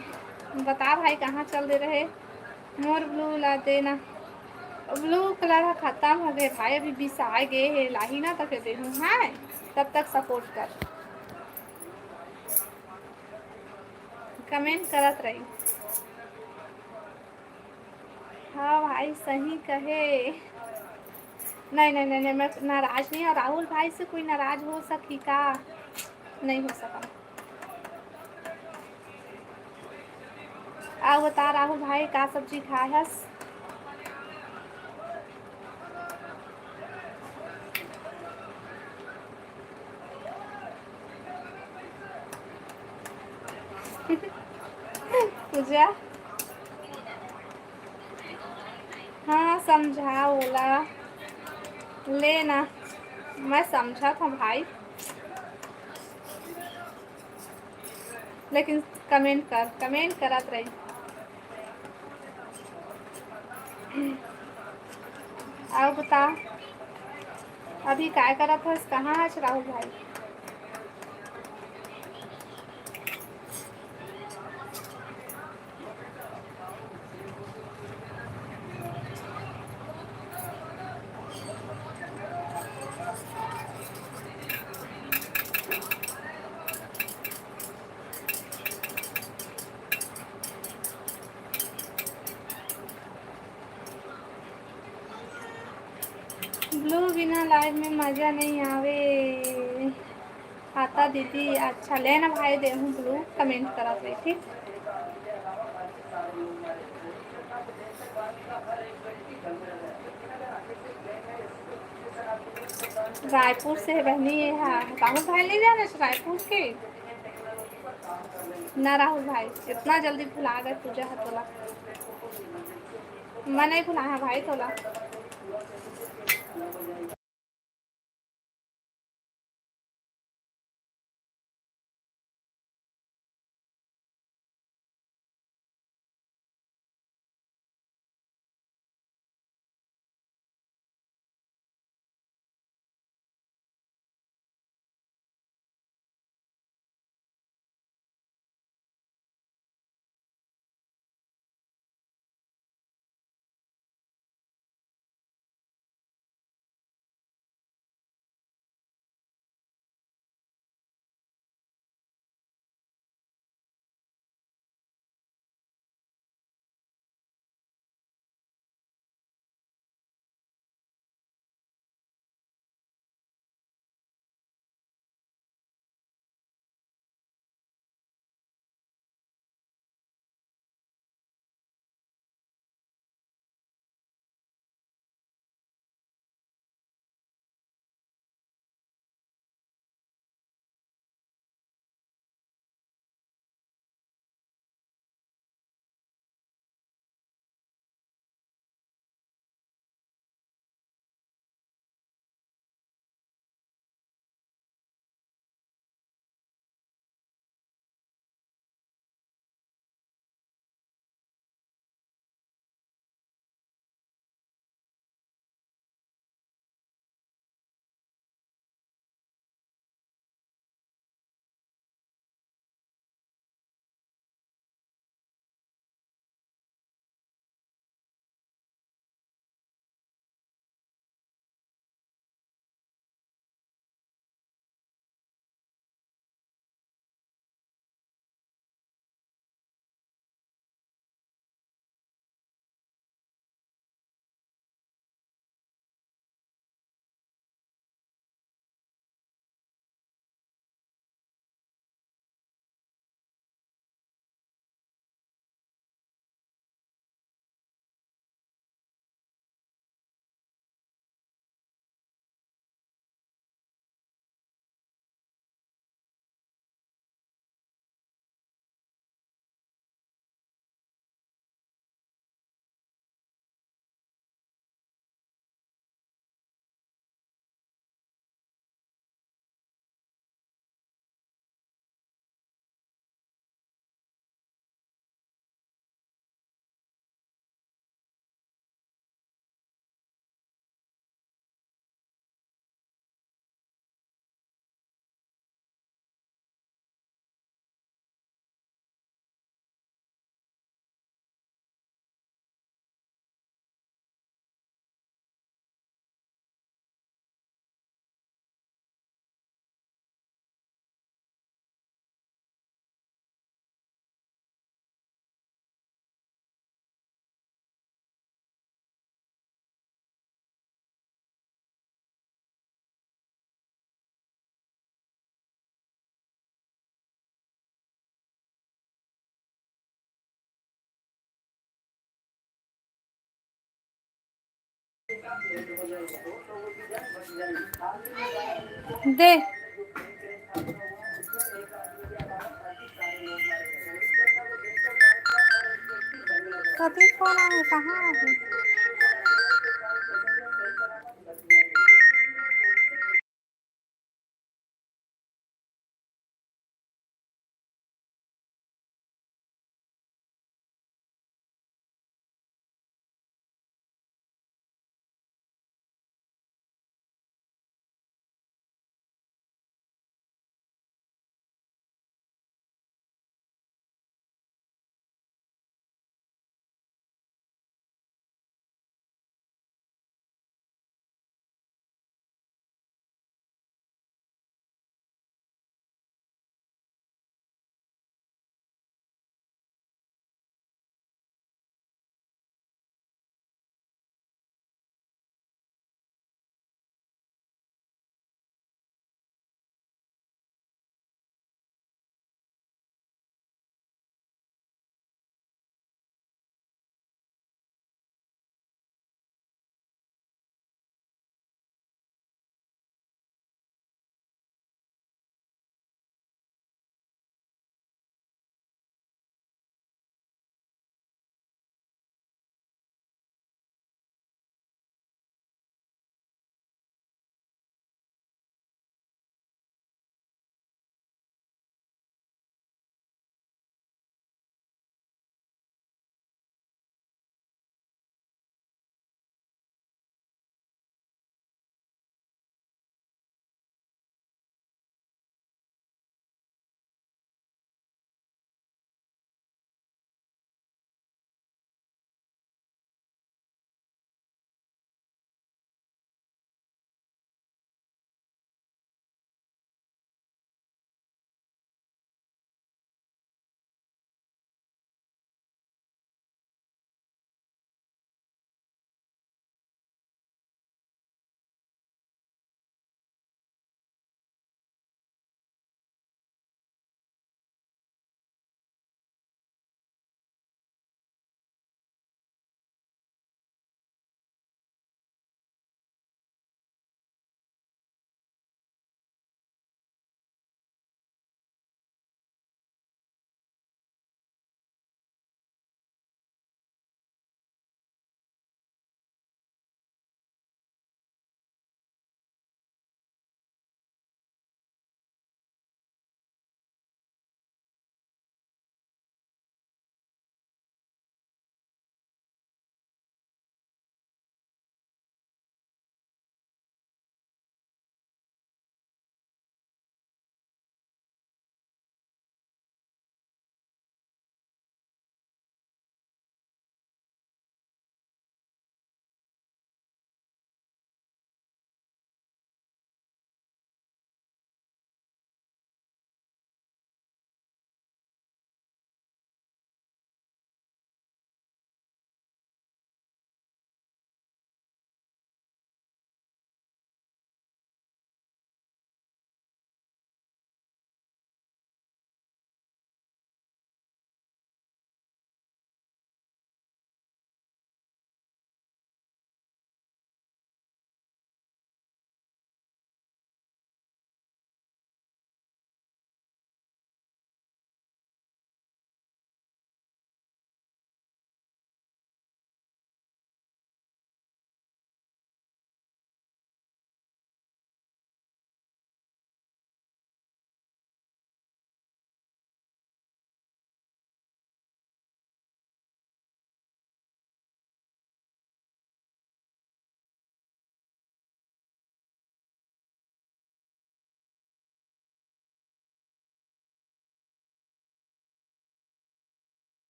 बता भाई, कहाँ चल दे रहे? मोर ब्लू ला देना। ब्लू कलर खत्म हो गए भाई, अभी 20 आ गए है लाही ना तक दे दूँ। हाँ तब तक सपोर्ट कर, कमेंट करत रही। हाँ भाई सही कहे। नहीं नहीं नहीं नहीं मैं नाराज नहीं, और राहुल भाई से कोई नाराज हो सकी का? नहीं हो सका। आ बता राहुल भाई का सब्जी खाए हस? पूजा हाँ समझा बोला लेना, मैं समझा था भाई, लेकिन कमेंट करत रही। आओ बता अभी काय करत हस, कहाँ हस राहुल भाई? ब्लू बिना लाइव में मज़ा नहीं आवे आता दीदी। अच्छा लेना भाई दे हूँ ब्लू, कमेंट करत रही ठीक। रायपुर से बहनी है। हाँ राहुल भाई ले जाना रायपुर के ना। राहुल भाई इतना जल्दी भुला गए पूजा है तोला? मैं नहीं भुलाया भाई तोला। दे। कभी फोन आए कहाँ है?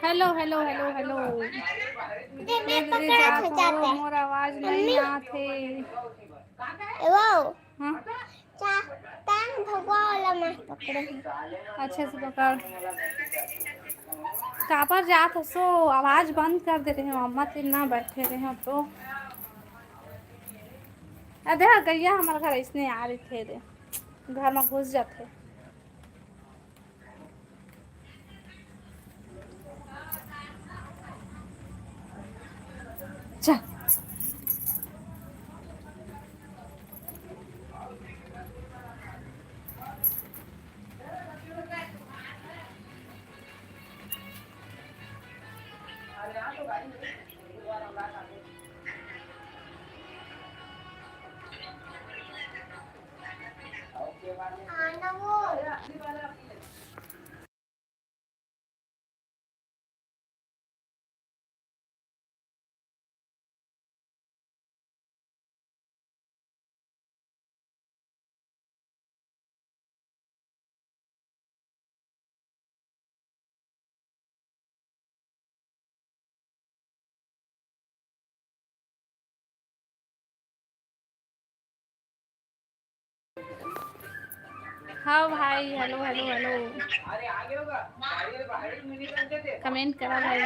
Hello hello hello hello. दीदी दीदी पकड़ जात खचाते हो, मोर आवाज नहीं आथे। वो हाँ चा टांग भगवा वाला मैं पकड़े हूँ। अच्छे से पकड़। कापर जात हसो, आवाज बंद कर दे रहे हो, अम्मा तेरे ना बैठे रहे हो तो। देखा गैया हमारे घर ऐसने आ रही थे रे, घर में घुस जाते। चल आना वो हाँ भाई, हेलो हेलो हेलो, कमेंट करा भाई।